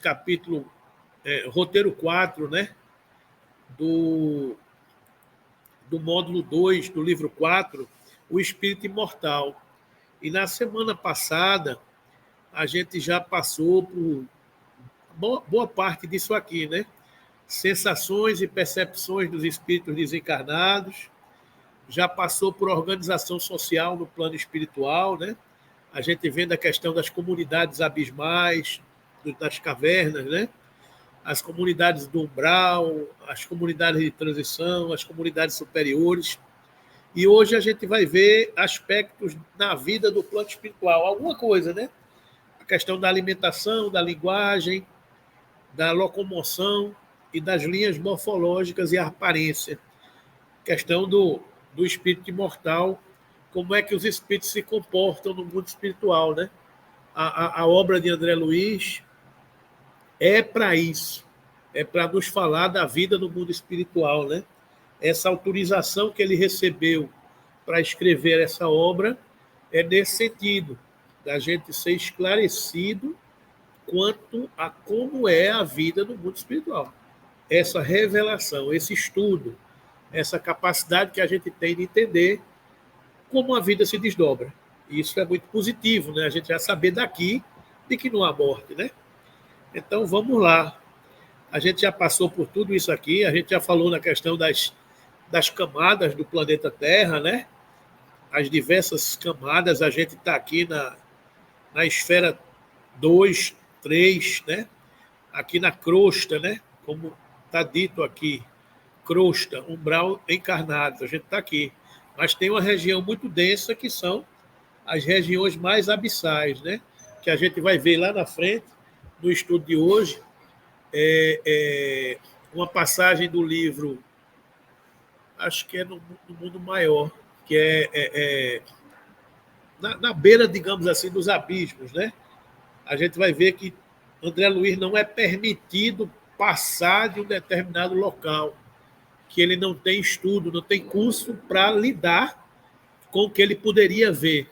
capítulo, roteiro 4, né? Do módulo 2 do livro 4, o espírito imortal. E na semana passada, a gente já passou por boa parte disso aqui, né? Sensações e percepções dos espíritos desencarnados, já passou por organização social no plano espiritual, né? A gente vendo a questão das comunidades abismais, das cavernas, né? As comunidades do umbral, as comunidades de transição, as comunidades superiores. E hoje a gente vai ver aspectos na vida do plano espiritual, alguma coisa, né? A questão da alimentação, da linguagem, da locomoção e das linhas morfológicas e aparência. Questão do espírito imortal, como é que os espíritos se comportam no mundo espiritual, né? A obra de André Luiz é para isso, é para nos falar da vida no mundo espiritual, né? Essa autorização que ele recebeu para escrever essa obra é nesse sentido, da gente ser esclarecido quanto a como é a vida no mundo espiritual. Essa revelação, esse estudo, essa capacidade que a gente tem de entender como a vida se desdobra. Isso é muito positivo, né? A gente já saber daqui de que não há morte, né? Então, vamos lá. A gente já passou por tudo isso aqui, a gente já falou na questão das camadas do planeta Terra, né? As diversas camadas, a gente está aqui na esfera 2, 3, né? Aqui na crosta, né? Como está dito aqui, crosta, umbral encarnado, a gente está aqui. Mas tem uma região muito densa que são as regiões mais abissais, né? Que a gente vai ver lá na frente, no estudo de hoje, uma passagem do livro, acho que é no Mundo Maior, que na beira, digamos assim, dos abismos, né? A gente vai ver que André Luiz não é permitido passar de um determinado local, que ele não tem estudo, não tem curso para lidar com o que ele poderia ver.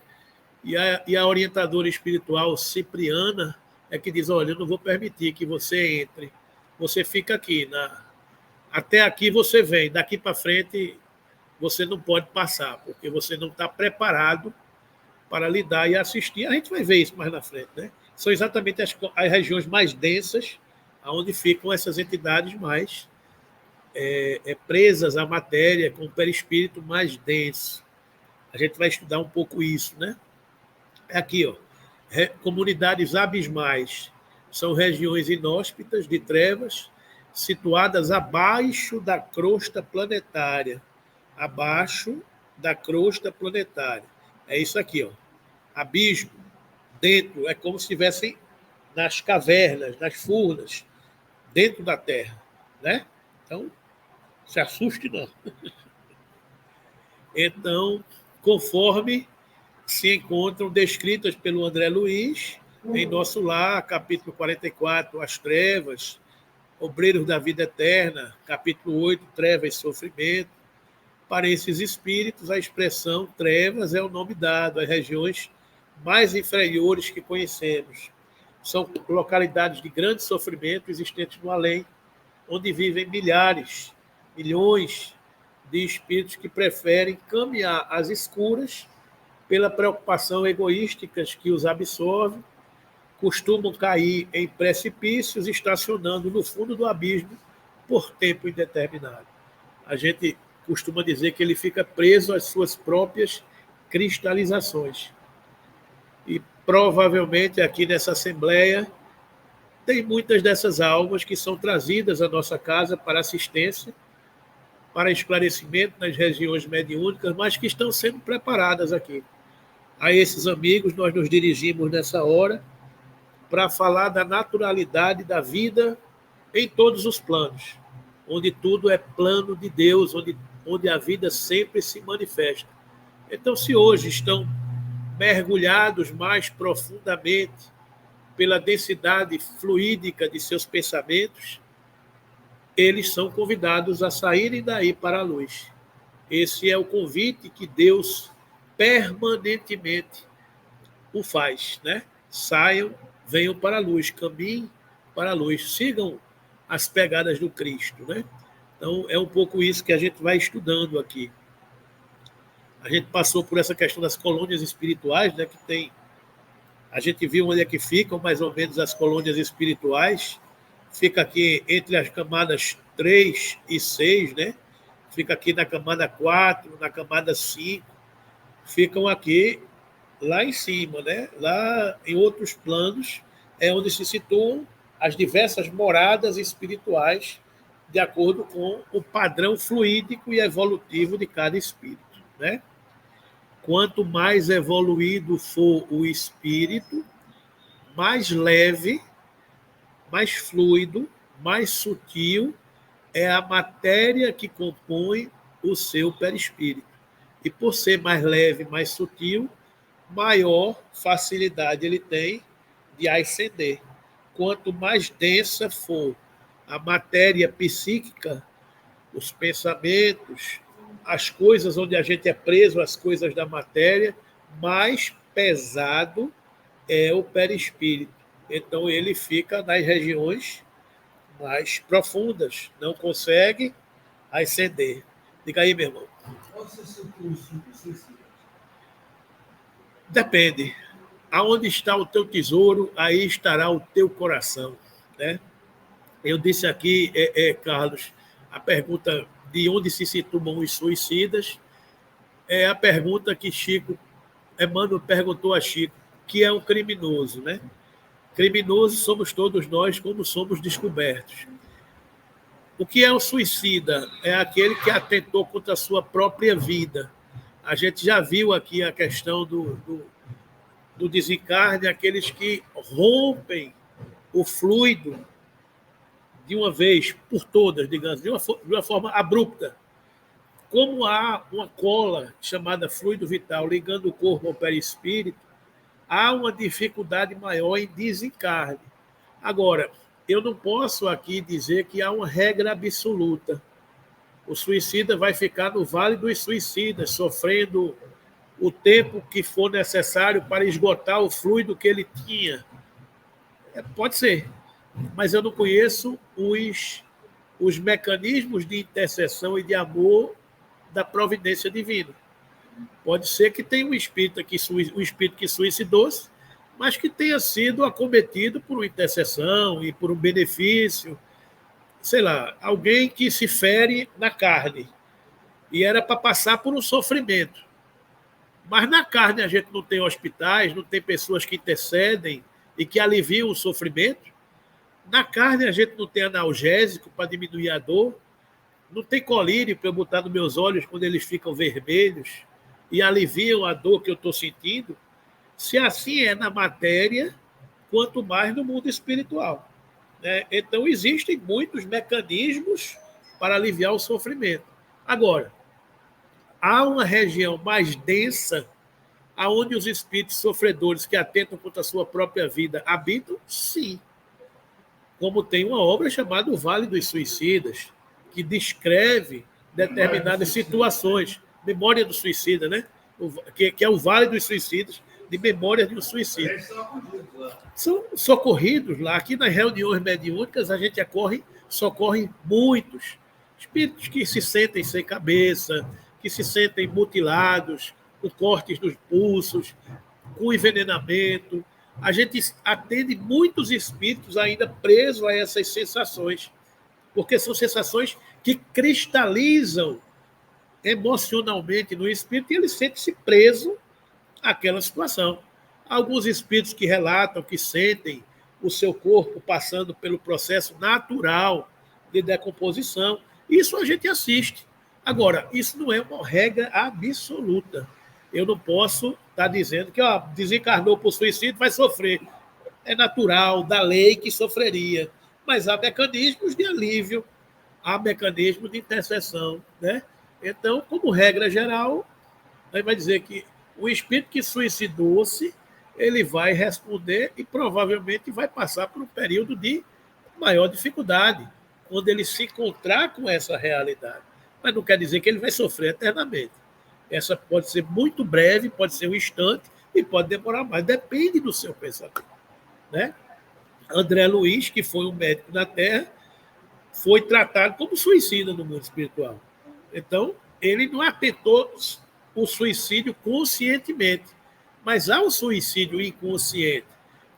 E a orientadora espiritual Cipriana é que diz, olha, eu não vou permitir que você entre, você fica aqui, até aqui você vem, daqui para frente você não pode passar, porque você não está preparado para lidar e assistir. A gente vai ver isso mais na frente, né? São exatamente as regiões mais densas, onde ficam essas entidades mais presas à matéria, com o perispírito mais denso. A gente vai estudar um pouco isso, né? Aqui, ó, comunidades abismais são regiões inóspitas de trevas, situadas abaixo da crosta planetária. Abaixo da crosta planetária. É isso aqui, ó. Abismo, dentro, é como se estivessem nas cavernas, nas furnas, dentro da Terra, né? Então, se assuste não. Então, conforme se encontram descritas pelo André Luiz, em Nosso Lar, capítulo 44, As Trevas, Obreiros da Vida Eterna, capítulo 8, Trevas e Sofrimento. Para esses espíritos, a expressão trevas é o nome dado às regiões mais inferiores que conhecemos. São localidades de grande sofrimento existentes no além, onde vivem milhares, milhões de espíritos que preferem caminhar às escuras pela preocupação egoística que os absorve, costumam cair em precipícios, estacionando no fundo do abismo por tempo indeterminado. A gente costuma dizer que ele fica preso às suas próprias cristalizações. E provavelmente aqui nessa assembleia tem muitas dessas almas que são trazidas à nossa casa para assistência, para esclarecimento nas regiões mediúnicas, mas que estão sendo preparadas aqui. A esses amigos nós nos dirigimos nessa hora para falar da naturalidade da vida em todos os planos, onde tudo é plano de Deus, onde a vida sempre se manifesta. Então, se hoje estão mergulhados mais profundamente pela densidade fluídica de seus pensamentos, eles são convidados a saírem daí para a luz. Esse é o convite que Deus permanentemente o faz, né? Saiam, venham para a luz, caminhem para a luz. Sigam as pegadas do Cristo, né? Então, é um pouco isso que a gente vai estudando aqui. A gente passou por essa questão das colônias espirituais, né? Que tem... A gente viu onde é que ficam, mais ou menos, as colônias espirituais. Fica aqui entre as camadas 3 e 6, né? Fica aqui na camada 4, na camada 5. Ficam aqui lá em cima, né? Lá em outros planos é onde se situam as diversas moradas espirituais de acordo com o padrão fluídico e evolutivo de cada espírito, né? Quanto mais evoluído for o espírito, mais leve, mais fluido, mais sutil é a matéria que compõe o seu perispírito. E por ser mais leve, mais sutil, maior facilidade ele tem de ascender. Quanto mais densa for a matéria psíquica, os pensamentos, as coisas onde a gente é preso às coisas da matéria, mais pesado é o perispírito. Então ele fica nas regiões mais profundas, não consegue ascender. Diga aí, meu irmão. Qual é o seu suicídio? Depende. Aonde está o teu tesouro, aí estará o teu coração, né? Eu disse aqui, Carlos, a pergunta de onde se situam os suicidas é a pergunta que Emmanuel perguntou a Chico, que é um criminoso, né? Criminosos somos todos nós, como somos descobertos. O que é o suicida? É aquele que atentou contra a sua própria vida. A gente já viu aqui a questão do desencarne, aqueles que rompem o fluido de uma vez por todas, digamos, de uma forma abrupta. Como há uma cola chamada fluido vital ligando o corpo ao perispírito, há uma dificuldade maior em desencarne. Agora, eu não posso aqui dizer que há uma regra absoluta. O suicida vai ficar no vale dos suicidas, sofrendo o tempo que for necessário para esgotar o fluido que ele tinha. Pode ser, mas eu não conheço os mecanismos de intercessão e de amor da providência divina. Pode ser que tenha um espírito que suicidou-se, mas que tenha sido acometido por uma intercessão e por um benefício. Sei lá, alguém que se fere na carne e era para passar por um sofrimento. Mas na carne a gente não tem hospitais, não tem pessoas que intercedem e que aliviam o sofrimento. Na carne a gente não tem analgésico para diminuir a dor, não tem colírio para eu botar nos meus olhos quando eles ficam vermelhos e aliviam a dor que eu estou sentindo. Se assim é na matéria, quanto mais no mundo espiritual, né? Então existem muitos mecanismos para aliviar o sofrimento. Agora, há uma região mais densa aonde os espíritos sofredores que atentam contra a sua própria vida habitam? Sim. Como tem uma obra chamada O Vale dos Suicidas, que descreve determinadas situações. Memória do Suicida, né? Que é o Vale dos Suicidas, de memória de um suicídio. São socorridos lá. Aqui nas reuniões mediúnicas a gente socorre muitos espíritos que se sentem sem cabeça, que se sentem mutilados, com cortes nos pulsos, com envenenamento. A gente atende muitos espíritos ainda presos a essas sensações, porque são sensações que cristalizam emocionalmente no espírito e ele sente-se preso àquela situação. Alguns espíritos que relatam que sentem o seu corpo passando pelo processo natural de decomposição. Isso a gente assiste. Agora, isso não é uma regra absoluta. Eu não posso estar dizendo que desencarnou por suicídio, vai sofrer. É natural, da lei que sofreria. Mas há mecanismos de alívio, há mecanismos de intercessão, né? Então, como regra geral, a gente vai dizer que o espírito que suicidou-se, ele vai responder e provavelmente vai passar por um período de maior dificuldade, quando ele se encontrar com essa realidade. Mas não quer dizer que ele vai sofrer eternamente. Essa pode ser muito breve, pode ser um instante e pode demorar mais. Depende do seu pensamento, né? André Luiz, que foi um médico da Terra, foi tratado como suicida no mundo espiritual. Então, ele não atentou o suicídio conscientemente, mas há o suicídio inconsciente,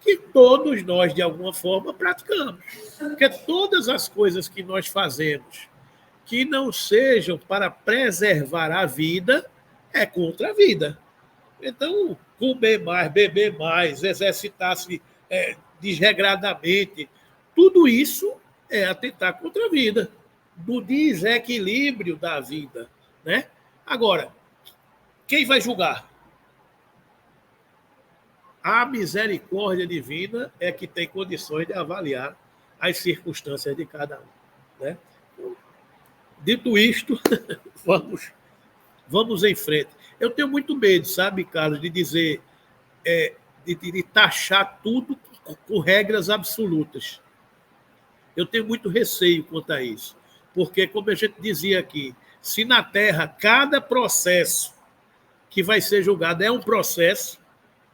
que todos nós, de alguma forma, praticamos. Porque todas as coisas que nós fazemos que não sejam para preservar a vida, é contra a vida. Então, comer mais, beber mais, exercitar-se desregradamente, tudo isso é atentar contra a vida, do desequilíbrio da vida. Né? Agora, quem vai julgar? A misericórdia divina é que tem condições de avaliar as circunstâncias de cada um. Né? Dito isto, vamos em frente. Eu tenho muito medo, sabe, Carlos, de dizer, de taxar tudo com regras absolutas. Eu tenho muito receio quanto a isso. Porque, como a gente dizia aqui, se na Terra cada processo que vai ser julgado é um processo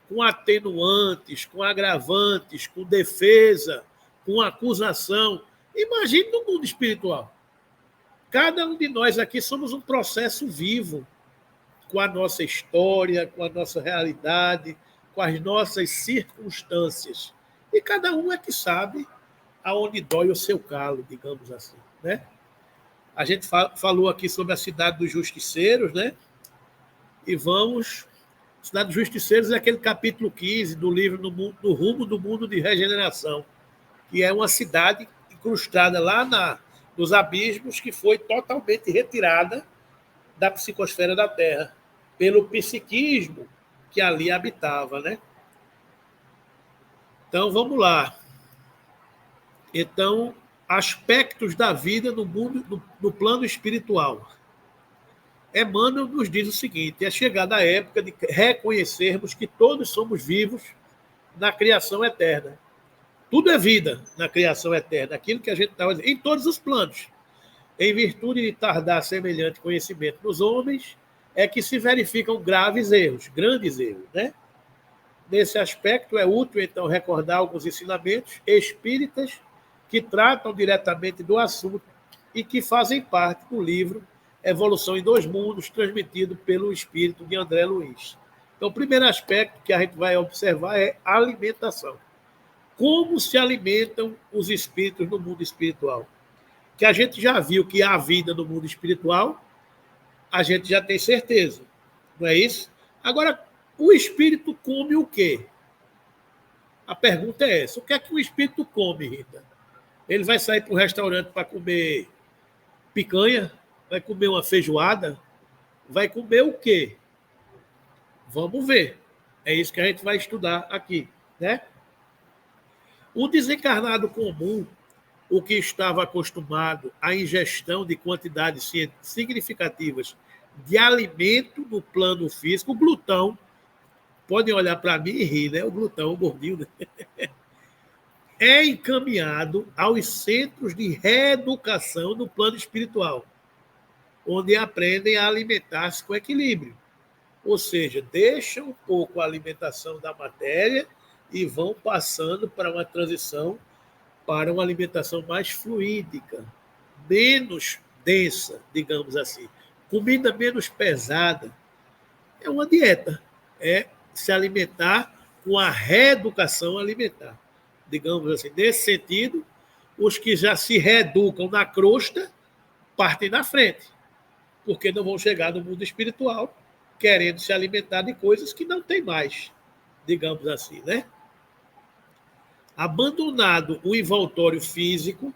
com atenuantes, com agravantes, com defesa, com acusação, imagine no mundo espiritual. Cada um de nós aqui somos um processo vivo, com a nossa história, com a nossa realidade, com as nossas circunstâncias. E cada um é que sabe aonde dói o seu calo, digamos assim. Né? A gente falou aqui sobre a cidade dos justiceiros, né? E vamos... Cidade dos Justiceiros é aquele capítulo 15 do livro No Rumo do Mundo de Regeneração, que é uma cidade incrustada lá nos abismos, que foi totalmente retirada da psicosfera da Terra, pelo psiquismo que ali habitava. Né? Então, vamos lá. Então, aspectos da vida no mundo, no plano espiritual. Emmanuel nos diz o seguinte: é chegada a época de reconhecermos que todos somos vivos na criação eterna. Tudo é vida na criação eterna, aquilo que a gente estava dizendo, em todos os planos. Em virtude de tardar semelhante conhecimento nos homens, é que se verificam graves erros, grandes erros. Né? Nesse aspecto, é útil, então, recordar alguns ensinamentos espíritas que tratam diretamente do assunto e que fazem parte do livro Evolução em Dois Mundos, transmitido pelo espírito de André Luiz. Então, o primeiro aspecto que a gente vai observar é a alimentação. Como se alimentam os espíritos no mundo espiritual? Que a gente já viu que há vida no mundo espiritual, a gente já tem certeza, não é isso? Agora, o espírito come o quê? A pergunta é essa: o que é que o espírito come, Rita? Ele vai sair para um restaurante para comer picanha? Vai comer uma feijoada? Vai comer o quê? Vamos ver. É isso que a gente vai estudar aqui. Né? O desencarnado comum, o que estava acostumado à ingestão de quantidades significativas de alimento no plano físico, o glutão, podem olhar para mim e rir, né? O glutão, o gordinho, né? É encaminhado aos centros de reeducação no plano espiritual, onde aprendem a alimentar-se com equilíbrio. Ou seja, deixam um pouco a alimentação da matéria e vão passando para uma transição para uma alimentação mais fluídica, menos densa, digamos assim. Comida menos pesada. É uma dieta. É se alimentar com a reeducação alimentar. Digamos assim, nesse sentido, os que já se reeducam na crosta partem na frente, porque não vão chegar no mundo espiritual querendo se alimentar de coisas que não tem mais, digamos assim, né? Abandonado o envoltório físico,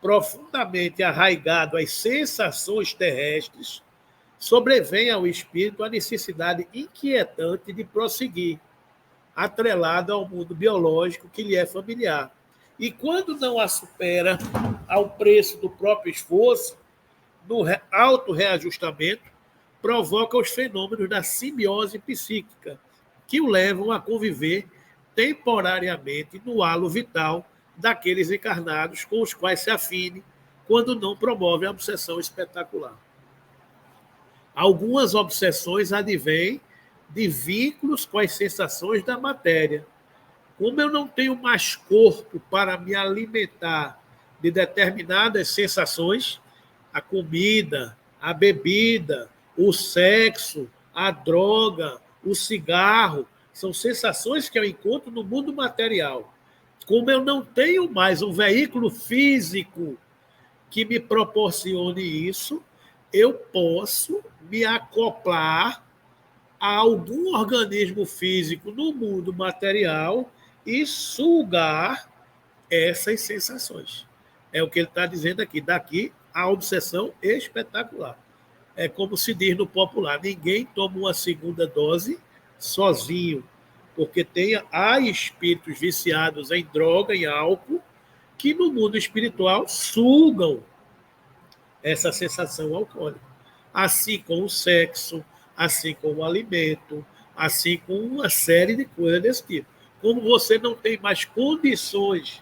profundamente arraigado às sensações terrestres, sobrevém ao espírito a necessidade inquietante de prosseguir, atrelado ao mundo biológico que lhe é familiar. E quando não a supera ao preço do próprio esforço, no auto-reajustamento, provoca os fenômenos da simbiose psíquica, que o levam a conviver temporariamente no halo vital daqueles encarnados com os quais se afine, quando não promove a obsessão espetacular. Algumas obsessões advêm de vínculos com as sensações da matéria, Como eu não tenho mais corpo para me alimentar de determinadas sensações, a comida, a bebida, o sexo, a droga, o cigarro, são sensações que eu encontro no mundo material. Como eu não tenho mais um veículo físico que me proporcione isso, eu posso me acoplar a algum organismo físico no mundo material e sugar essas sensações. É o que ele está dizendo aqui. Daqui, a obsessão espetacular. É como se diz no popular, ninguém toma uma segunda dose sozinho, porque há espíritos viciados em droga, em álcool, que no mundo espiritual sugam essa sensação alcoólica. Assim com o sexo, assim com o alimento, assim com uma série de coisas desse tipo. Como você não tem mais condições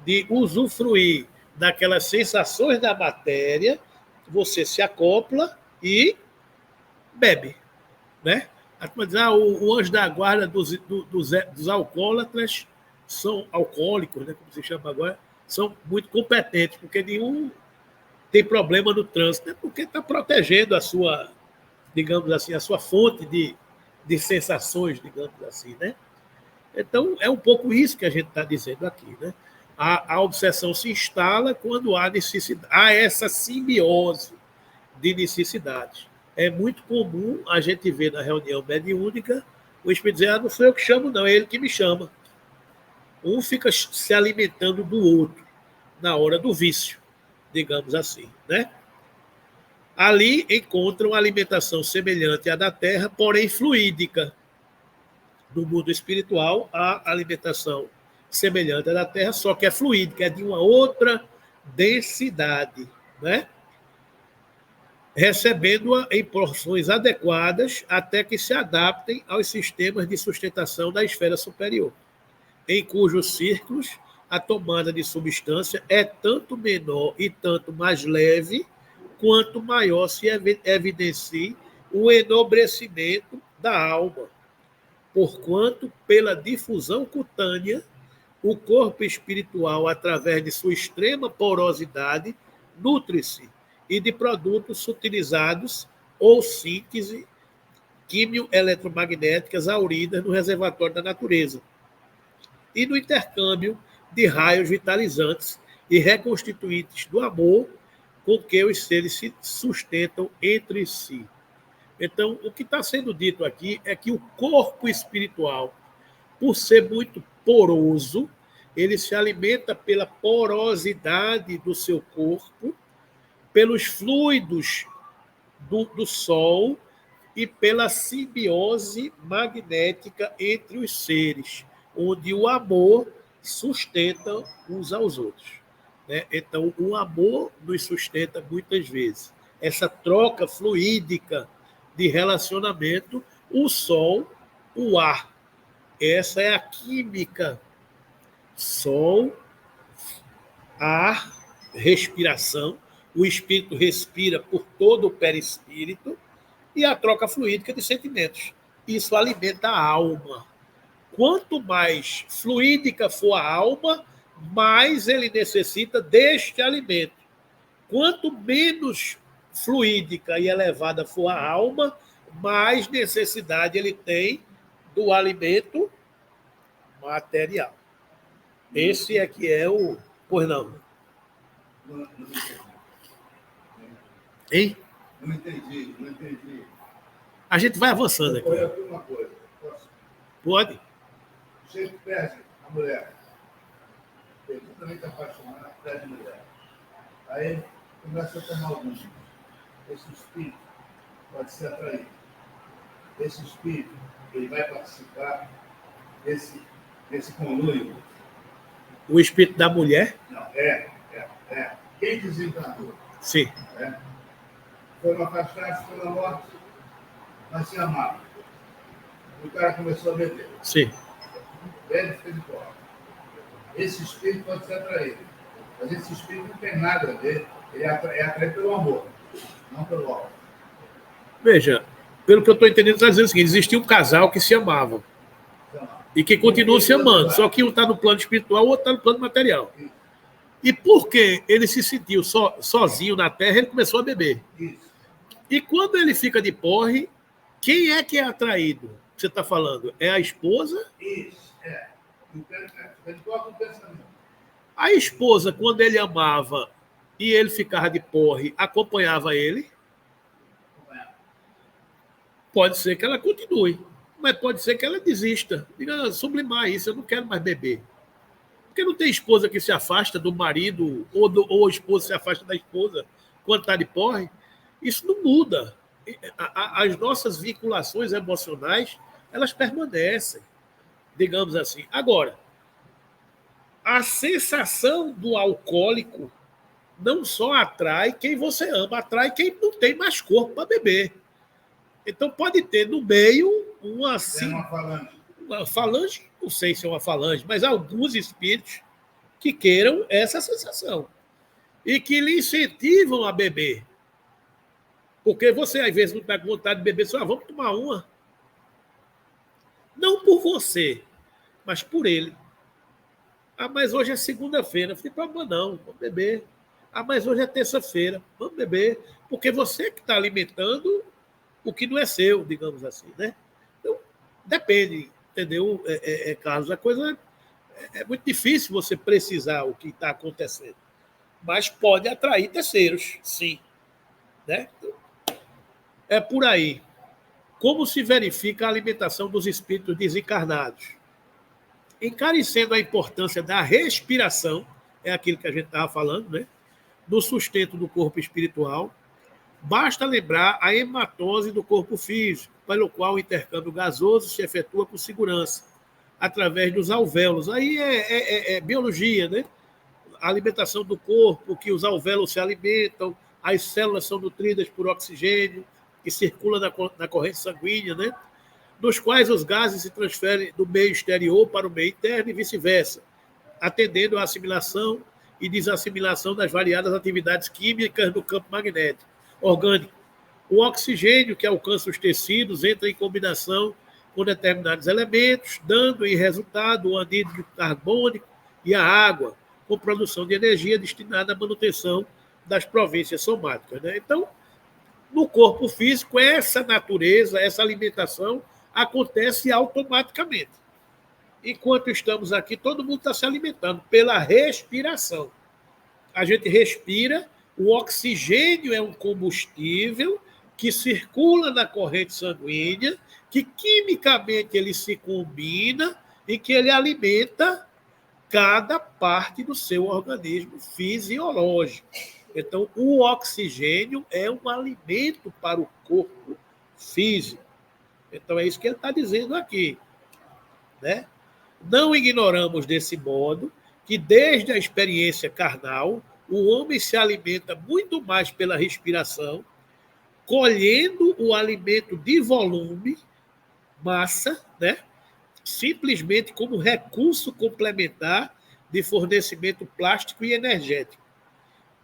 de usufruir daquelas sensações da matéria, você se acopla e bebe, né? A turma diz, o anjo da guarda dos alcoólatras são alcoólicos, né, como se chama agora, são muito competentes, porque nenhum tem problema no trânsito, é porque está protegendo a sua, digamos assim, a sua fonte de sensações, digamos assim, né? Então, é um pouco isso que a gente está dizendo aqui, né? A obsessão se instala quando há necessidade, há essa simbiose de necessidades. É muito comum a gente ver na reunião mediúnica o espírito dizer, não sou eu que chamo, não, é ele que me chama. Um fica se alimentando do outro na hora do vício, digamos assim, né? Ali encontram alimentação semelhante à da terra, porém fluídica. No mundo espiritual, há alimentação semelhante à da terra, só que é fluídica, é de uma outra densidade, né? Recebendo-a em porções adequadas até que se adaptem aos sistemas de sustentação da esfera superior, em cujos círculos a tomada de substância é tanto menor e tanto mais leve, quanto maior se evidencie o enobrecimento da alma, porquanto, pela difusão cutânea, o corpo espiritual, através de sua extrema porosidade, nutre-se e de produtos sutilizados ou síntese quimio-eletromagnéticas auridas no reservatório da natureza e no intercâmbio de raios vitalizantes e reconstituintes do amor com que os seres se sustentam entre si. Então, o que está sendo dito aqui é que o corpo espiritual, por ser muito poroso, ele se alimenta pela porosidade do seu corpo, pelos fluidos do Sol e pela simbiose magnética entre os seres, onde o amor sustenta uns aos outros, né? Então, o amor nos sustenta muitas vezes. Essa troca fluídica de relacionamento, o Sol, o ar. Essa é a química. Sol, ar, respiração. O espírito respira por todo o perispírito e a troca fluídica de sentimentos. Isso alimenta a alma. Quanto mais fluídica for a alma, mais ele necessita deste alimento. Quanto menos fluídica e elevada for a alma, mais necessidade ele tem do alimento material. Esse é que é o... Pois não. Hein? Não entendi, não entendi. A gente vai avançando aqui. Olha uma coisa. Posso? Pode? O jeito perde a mulher. Ele também está apaixonado, perde a mulher. Aí começa a tomar alguns. Esse espírito pode ser atraído. Esse espírito, ele vai participar desse conluio. O espírito da mulher? Não, Quem desencarnou? Sim. Foram afastados pela morte, mas se amaram. O cara começou a beber. Sim. Bebe e fica de fora. Esse espírito pode ser atraído. Mas esse espírito não tem nada a ver. Ele é atraído pelo amor, não pelo ódio. Veja, pelo que eu estou entendendo, está dizendo o seguinte: existia um casal que se amava. E que continuam se amando. Só que um está no plano espiritual, o outro está no plano material. E porque ele se sentiu sozinho na Terra, ele começou a beber. E quando ele fica de porre, quem é que é atraído? Você está falando? É a esposa? Isso, é. Ele coloca um pensamento. A esposa, quando ele amava e ele ficava de porre, acompanhava ele? Pode ser que ela continue, mas pode ser que ela desista. Diga, sublimar isso, eu não quero mais beber. Porque não tem esposa que se afasta do marido ou a esposa se afasta da esposa quando está de porre. Isso não muda. As nossas vinculações emocionais, elas permanecem, digamos assim. Agora, a sensação do alcoólico não só atrai quem você ama, atrai quem não tem mais corpo para beber. Então pode ter no meio uma falange, não sei se é uma falange, mas alguns espíritos que queiram essa sensação e que lhe incentivam a beber. Porque você, às vezes, não está com vontade de beber, só vamos tomar uma. Não por você, mas por ele. Ah, mas hoje é segunda-feira. Não tem problema não, vamos beber. Ah, mas hoje é terça-feira, vamos beber. Porque você que está alimentando o que não é seu, digamos assim, né? Então, depende, entendeu, Carlos? A coisa é muito difícil você precisar o que está acontecendo. Mas pode atrair terceiros, sim. Né? É por aí. Como se verifica a alimentação dos espíritos desencarnados? Encarecendo a importância da respiração, é aquilo que a gente estava falando, né? Do sustento do corpo espiritual, basta lembrar a hematose do corpo físico, pelo qual o intercâmbio gasoso se efetua com segurança, através dos alvéolos. Aí é biologia, né? A alimentação do corpo, que os alvéolos se alimentam, as células são nutridas por oxigênio, que circula na corrente sanguínea, né? Dos quais os gases se transferem do meio exterior para o meio interno e vice-versa, atendendo à assimilação e desassimilação das variadas atividades químicas do campo magnético, orgânico. O oxigênio que alcança os tecidos entra em combinação com determinados elementos, dando em resultado o anidro carbônico e a água, com produção de energia destinada à manutenção das províncias somáticas. Né? Então, no corpo físico, essa natureza, essa alimentação acontece automaticamente. Enquanto estamos aqui, todo mundo está se alimentando pela respiração. A gente respira, o oxigênio é um combustível que circula na corrente sanguínea, que quimicamente ele se combina e que ele alimenta cada parte do seu organismo fisiológico. Então, o oxigênio é um alimento para o corpo físico. Então, é isso que ele está dizendo aqui. Né? Não ignoramos desse modo que, desde a experiência carnal, o homem se alimenta muito mais pela respiração, colhendo o alimento de volume, massa, né? Simplesmente como recurso complementar de fornecimento plástico e energético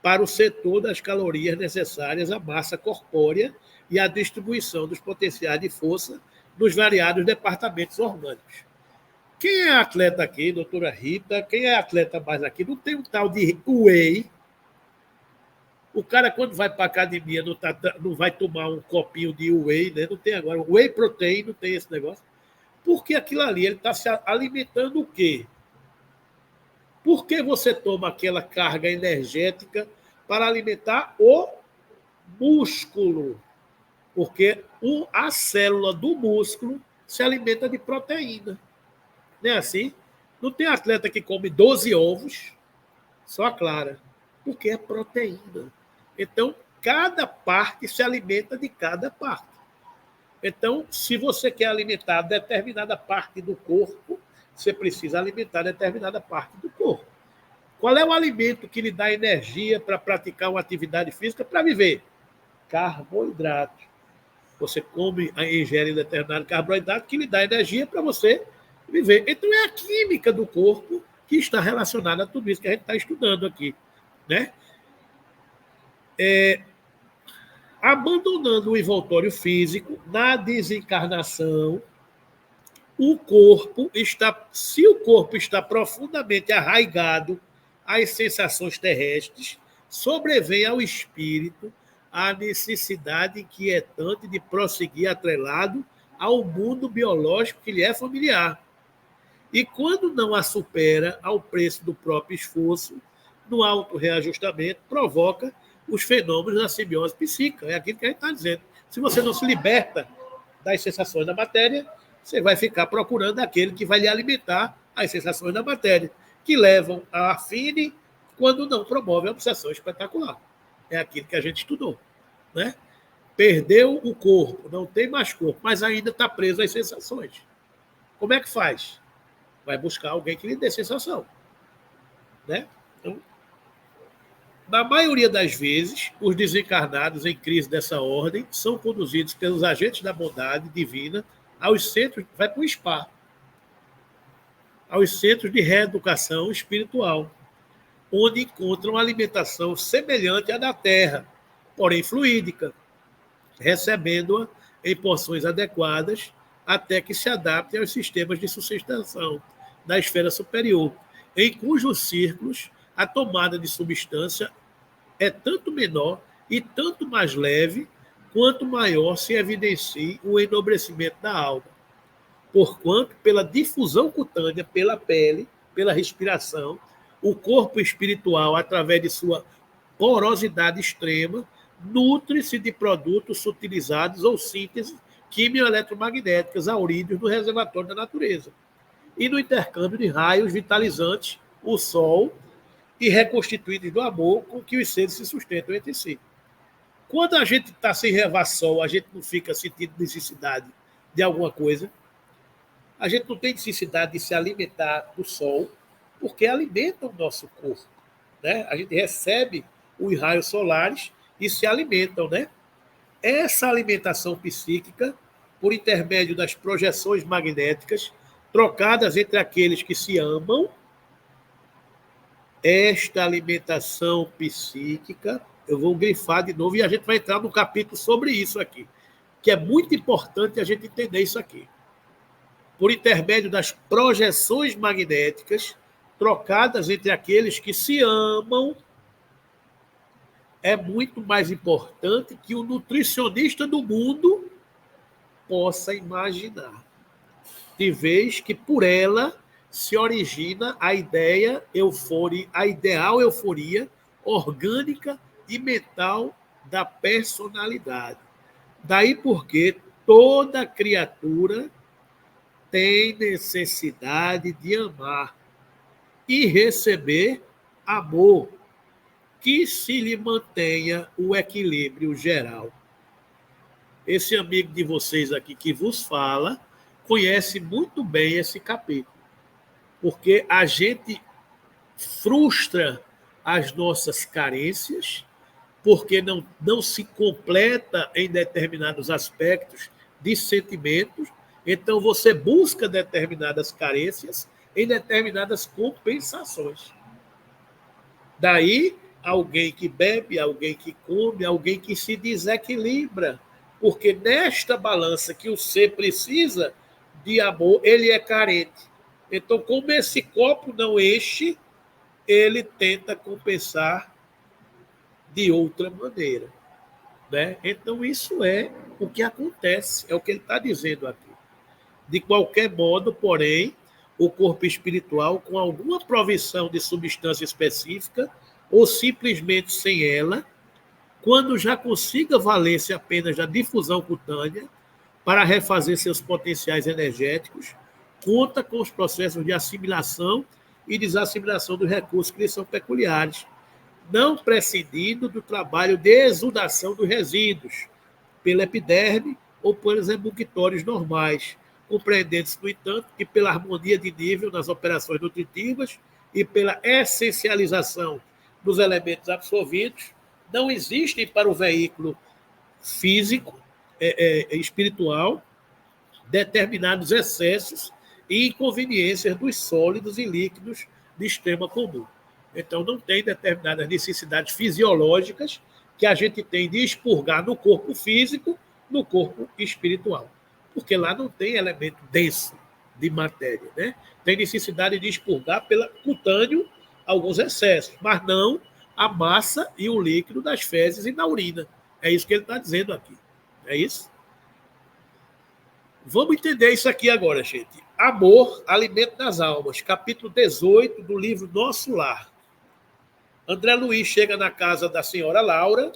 para o setor das calorias necessárias à massa corpórea e à distribuição dos potenciais de força dos variados departamentos orgânicos. Quem é atleta aqui, doutora Rita? Quem é atleta mais aqui? Não tem um tal de whey. O cara, quando vai para a academia, não vai tomar um copinho de whey, né? Não tem agora. Whey protein, não tem esse negócio. Porque aquilo ali, ele está se alimentando o quê? Por que você toma aquela carga energética para alimentar o músculo? Porque a célula do músculo se alimenta de proteína. Não é assim? Não tem atleta que come 12 ovos, só a clara, porque é proteína. Então, cada parte se alimenta de cada parte. Então, se você quer alimentar determinada parte do corpo, você precisa alimentar determinada parte do corpo. Qual é o alimento que lhe dá energia para praticar uma atividade física para viver? Carboidrato. Você come, ingere determinado carboidrato que lhe dá energia para você viver. Então, é a química do corpo que está relacionada a tudo isso que a gente está estudando aqui. Né? Abandonando o envoltório físico, na desencarnação, se o corpo está profundamente arraigado às sensações terrestres, sobrevém ao espírito a necessidade inquietante de prosseguir atrelado ao mundo biológico que lhe é familiar. E quando não a supera ao preço do próprio esforço, no auto-reajustamento, provoca os fenômenos da simbiose psíquica. É aquilo que a gente está dizendo. Se você não se liberta das sensações da matéria, você vai ficar procurando aquele que vai lhe alimentar as sensações da matéria, que levam a afine quando não promove a obsessão espetacular. É aquilo que a gente estudou. Né? Perdeu o corpo, não tem mais corpo, mas ainda está preso às sensações. Como é que faz? Vai buscar alguém que lhe dê sensação. Né? Então, na maioria das vezes, os desencarnados em crise dessa ordem são conduzidos pelos agentes da bondade divina aos centros, vai para o SPA, aos centros de reeducação espiritual, onde encontram alimentação semelhante à da Terra, porém fluídica, recebendo-a em porções adequadas até que se adaptem aos sistemas de sustentação da esfera superior, em cujos círculos a tomada de substância é tanto menor e tanto mais leve quanto maior se evidencie o enobrecimento da alma. Porquanto, pela difusão cutânea, pela pele, pela respiração, o corpo espiritual, através de sua porosidade extrema, nutre-se de produtos sutilizados ou sínteses quimioeletromagnéticas aurídeos do reservatório da natureza. E no intercâmbio de raios vitalizantes, o Sol, e reconstituídos do amor com que os seres se sustentam entre si. Quando a gente está sem levar sol, a gente não fica sentindo necessidade de alguma coisa. A gente não tem necessidade de se alimentar do sol, porque alimenta o nosso corpo. Né? A gente recebe os raios solares e se alimentam. Né? Essa alimentação psíquica, por intermédio das projeções magnéticas, trocadas entre aqueles que se amam, esta alimentação psíquica, eu vou grifar de novo e a gente vai entrar no capítulo sobre isso aqui, que é muito importante a gente entender isso aqui. Por intermédio das projeções magnéticas trocadas entre aqueles que se amam, é muito mais importante que o nutricionista do mundo possa imaginar. De vez que por ela se origina a ideal euforia orgânica e mental da personalidade. Daí porque toda criatura tem necessidade de amar e receber amor, que se lhe mantenha o equilíbrio geral. Esse amigo de vocês aqui que vos fala conhece muito bem esse capítulo, porque a gente frustra as nossas carências, porque não se completa em determinados aspectos de sentimentos, então você busca determinadas carências em determinadas compensações. Daí, alguém que bebe, alguém que come, alguém que se desequilibra, porque nesta balança que o ser precisa de amor, ele é carente. Então, como esse copo não enche, ele tenta compensar de outra maneira. Né? Então, isso é o que acontece, é o que ele está dizendo aqui. De qualquer modo, porém, o corpo espiritual, com alguma provisão de substância específica, ou simplesmente sem ela, quando já consiga valer-se apenas da difusão cutânea para refazer seus potenciais energéticos, conta com os processos de assimilação e desassimilação dos recursos que lhe são peculiares, não prescindindo do trabalho de exudação dos resíduos, pela epiderme ou pelos emulquitórios normais, compreendendo-se, no entanto, que pela harmonia de nível nas operações nutritivas e pela essencialização dos elementos absorvidos, não existem para o veículo físico, espiritual, determinados excessos e inconveniências dos sólidos e líquidos de extrema comum. Então, não tem determinadas necessidades fisiológicas que a gente tem de expurgar no corpo físico, no corpo espiritual. Porque lá não tem elemento denso de matéria, né? Tem necessidade de expurgar pela cutâneo alguns excessos, mas não a massa e o líquido das fezes e da urina. É isso que ele está dizendo aqui. É isso? Vamos entender isso aqui agora, gente. Amor, alimento das almas. Capítulo 18 do livro Nosso Lar. André Luiz chega na casa da senhora Laura,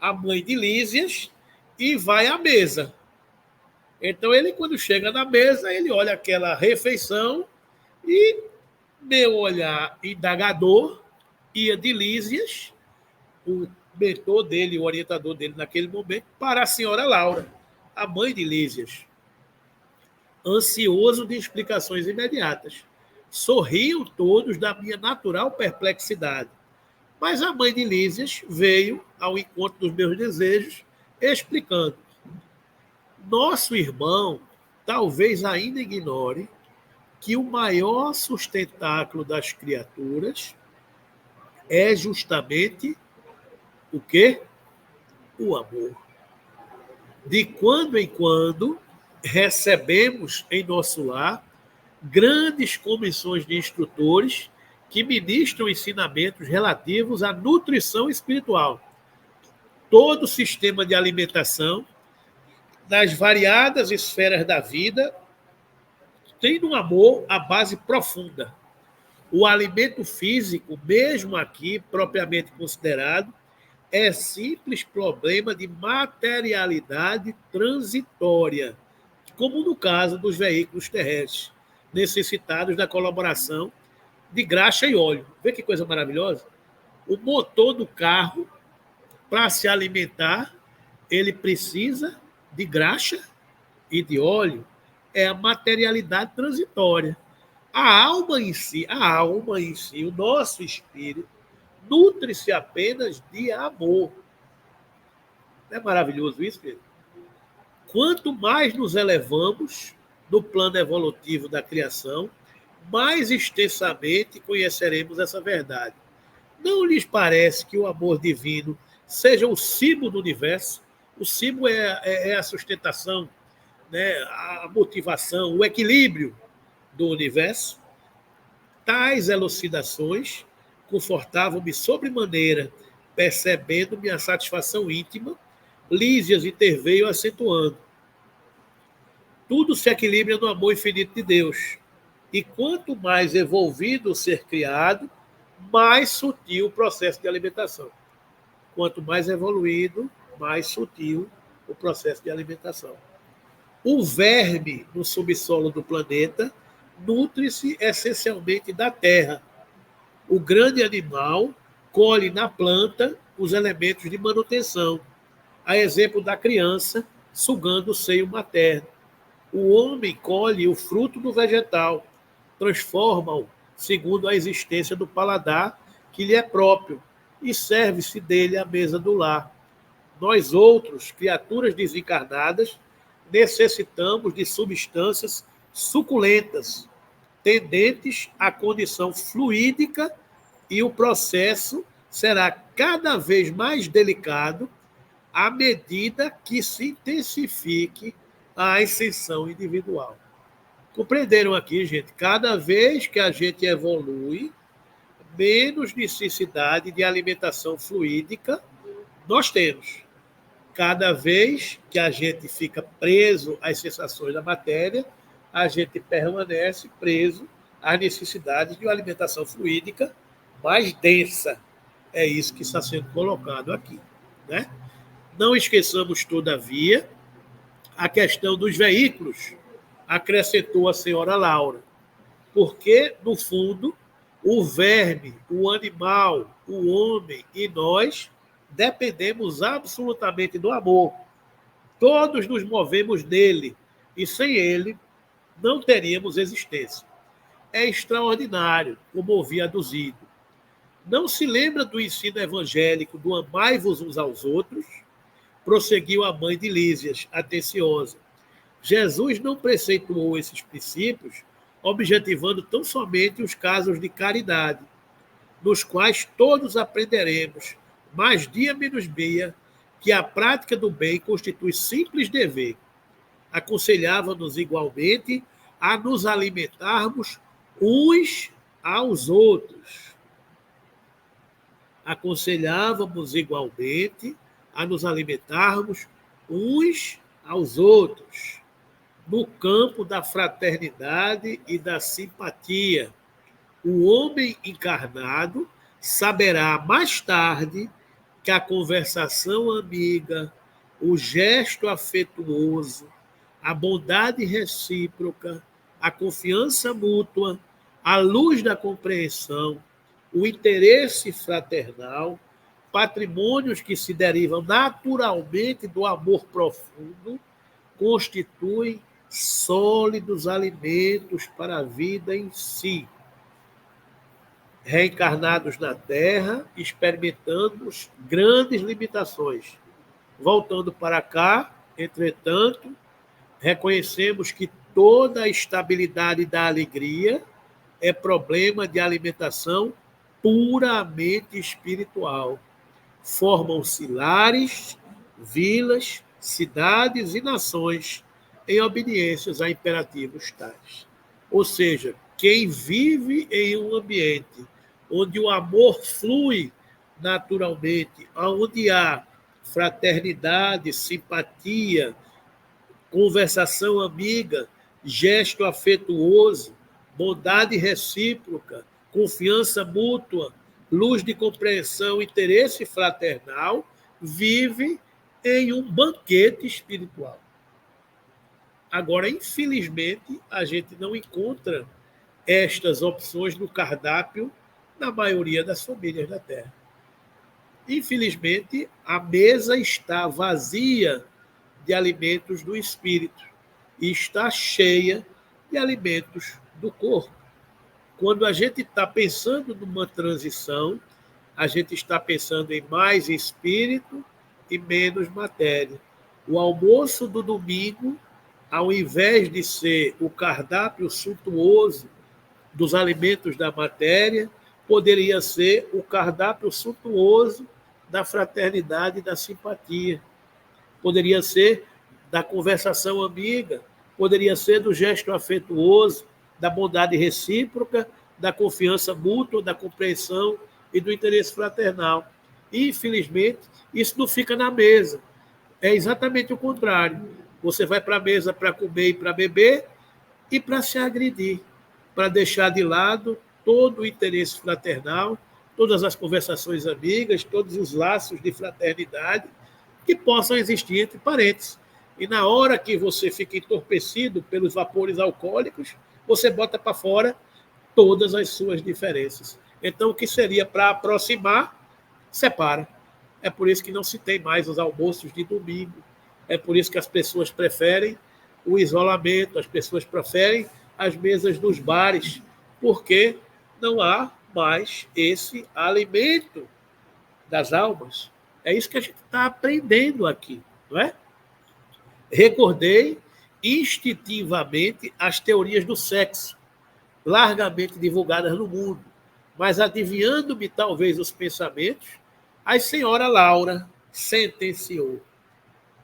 a mãe de Lísias, e vai à mesa. Então, ele, quando chega na mesa, ele olha aquela refeição e, meu olhar indagador, ia de Lísias, o mentor dele, o orientador dele naquele momento, para a senhora Laura, a mãe de Lísias. Ansioso de explicações imediatas. Sorriam todos da minha natural perplexidade. Mas a mãe de Lísias veio ao encontro dos meus desejos, explicando: nosso irmão talvez ainda ignore que o maior sustentáculo das criaturas é justamente o quê? O amor. De quando em quando, recebemos em nosso lar grandes comissões de instrutores que ministram ensinamentos relativos à nutrição espiritual. Todo o sistema de alimentação, nas variadas esferas da vida, tem no amor a base profunda. O alimento físico, mesmo aqui propriamente considerado, é simples problema de materialidade transitória, como no caso dos veículos terrestres, necessitados da colaboração de graxa e óleo. Vê que coisa maravilhosa? O motor do carro, para se alimentar, ele precisa de graxa e de óleo. É a materialidade transitória. A alma em si, o nosso espírito, nutre-se apenas de amor. Não é maravilhoso isso, querido? Quanto mais nos elevamos no plano evolutivo da criação, mais extensamente conheceremos essa verdade. Não lhes parece que o amor divino seja o cimo do universo? O cimo é a sustentação, né, a motivação, o equilíbrio do universo. Tais elucidações confortavam-me sobremaneira, percebendo minha satisfação íntima. Lísias interveio acentuando: tudo se equilibra no amor infinito de Deus. E quanto mais evolvido o ser criado, mais sutil o processo de alimentação. Quanto mais evoluído, mais sutil o processo de alimentação. O verme no subsolo do planeta nutre-se essencialmente da terra. O grande animal colhe na planta os elementos de manutenção, a exemplo da criança sugando o seio materno. O homem colhe o fruto do vegetal, transforma-o segundo a existência do paladar que lhe é próprio e serve-se dele à mesa do lar. Nós outros, criaturas desencarnadas, necessitamos de substâncias suculentas, tendentes à condição fluídica, e o processo será cada vez mais delicado à medida que se intensifique a ascensão individual. Compreenderam aqui, gente? Cada vez que a gente evolui, menos necessidade de alimentação fluídica nós temos. Cada vez que a gente fica preso às sensações da matéria, a gente permanece preso às necessidades de uma alimentação fluídica mais densa. É isso que está sendo colocado aqui, né? Não esqueçamos, todavia, a questão dos veículos, acrescentou a senhora Laura, porque, no fundo, o verme, o animal, o homem e nós dependemos absolutamente do amor. Todos nos movemos nele, e sem ele não teríamos existência. É extraordinário, como ouvi aduzido. Não se lembra do ensino evangélico do amai-vos uns aos outros? Prosseguiu a mãe de Lísias, atenciosa. Jesus não preceituou esses princípios objetivando tão somente os casos de caridade, nos quais todos aprenderemos, mais dia menos dia, que a prática do bem constitui simples dever. Aconselhava-nos igualmente a nos alimentarmos uns aos outros. Aconselhávamos igualmente a nos alimentarmos uns aos outros, no campo da fraternidade e da simpatia. O homem encarnado saberá mais tarde que a conversação amiga, o gesto afetuoso, a bondade recíproca, a confiança mútua, a luz da compreensão, o interesse fraternal, patrimônios que se derivam naturalmente do amor profundo, constituem sólidos alimentos para a vida em si. Reencarnados na Terra, experimentamos grandes limitações. Voltando para cá, entretanto, reconhecemos que toda a estabilidade da alegria é problema de alimentação puramente espiritual. Formam-se lares, vilas, cidades e nações em obediências a imperativos tais. Ou seja, quem vive em um ambiente onde o amor flui naturalmente, onde há fraternidade, simpatia, conversação amiga, gesto afetuoso, bondade recíproca, confiança mútua, luz de compreensão, interesse fraternal, vive em um banquete espiritual. Agora, infelizmente, a gente não encontra estas opções no cardápio na maioria das famílias da Terra. Infelizmente, a mesa está vazia de alimentos do espírito e está cheia de alimentos do corpo. Quando a gente está pensando numa transição, a gente está pensando em mais espírito e menos matéria. O almoço do domingo, ao invés de ser o cardápio suntuoso dos alimentos da matéria, poderia ser o cardápio suntuoso da fraternidade e da simpatia. Poderia ser da conversação amiga, poderia ser do gesto afetuoso, da bondade recíproca, da confiança mútua, da compreensão e do interesse fraternal. Infelizmente, isso não fica na mesa. É exatamente o contrário. Você vai para a mesa para comer e para beber e para se agredir, para deixar de lado todo o interesse fraternal, todas as conversações amigas, todos os laços de fraternidade que possam existir entre parentes. E na hora que você fica entorpecido pelos vapores alcoólicos, você bota para fora todas as suas diferenças. Então, o que seria para aproximar, separa. É por isso que não se tem mais os almoços de domingo. É por isso que as pessoas preferem o isolamento, as pessoas preferem as mesas dos bares, porque não há mais esse alimento das almas. É isso que a gente está aprendendo aqui, não é? Recordei instintivamente as teorias do sexo, largamente divulgadas no mundo, mas adivinhando-me talvez os pensamentos, a senhora Laura sentenciou.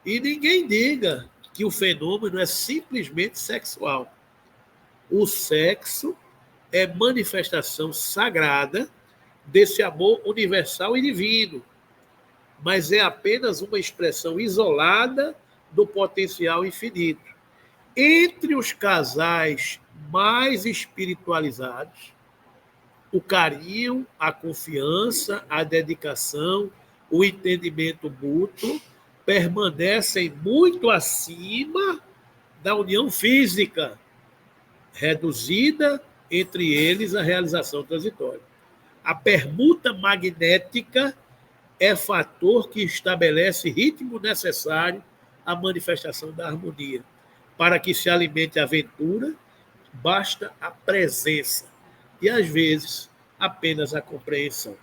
E ninguém diga que o fenômeno é simplesmente sexual. O sexo é manifestação sagrada desse amor universal e divino, mas é apenas uma expressão isolada do potencial infinito. Entre os casais mais espiritualizados, o carinho, a confiança, a dedicação, o entendimento mútuo permanecem muito acima da união física, reduzida entre eles a realização transitória. A permuta magnética é fator que estabelece ritmo necessário à manifestação da harmonia. Para que se alimente a aventura, basta a presença e, às vezes, apenas a compreensão.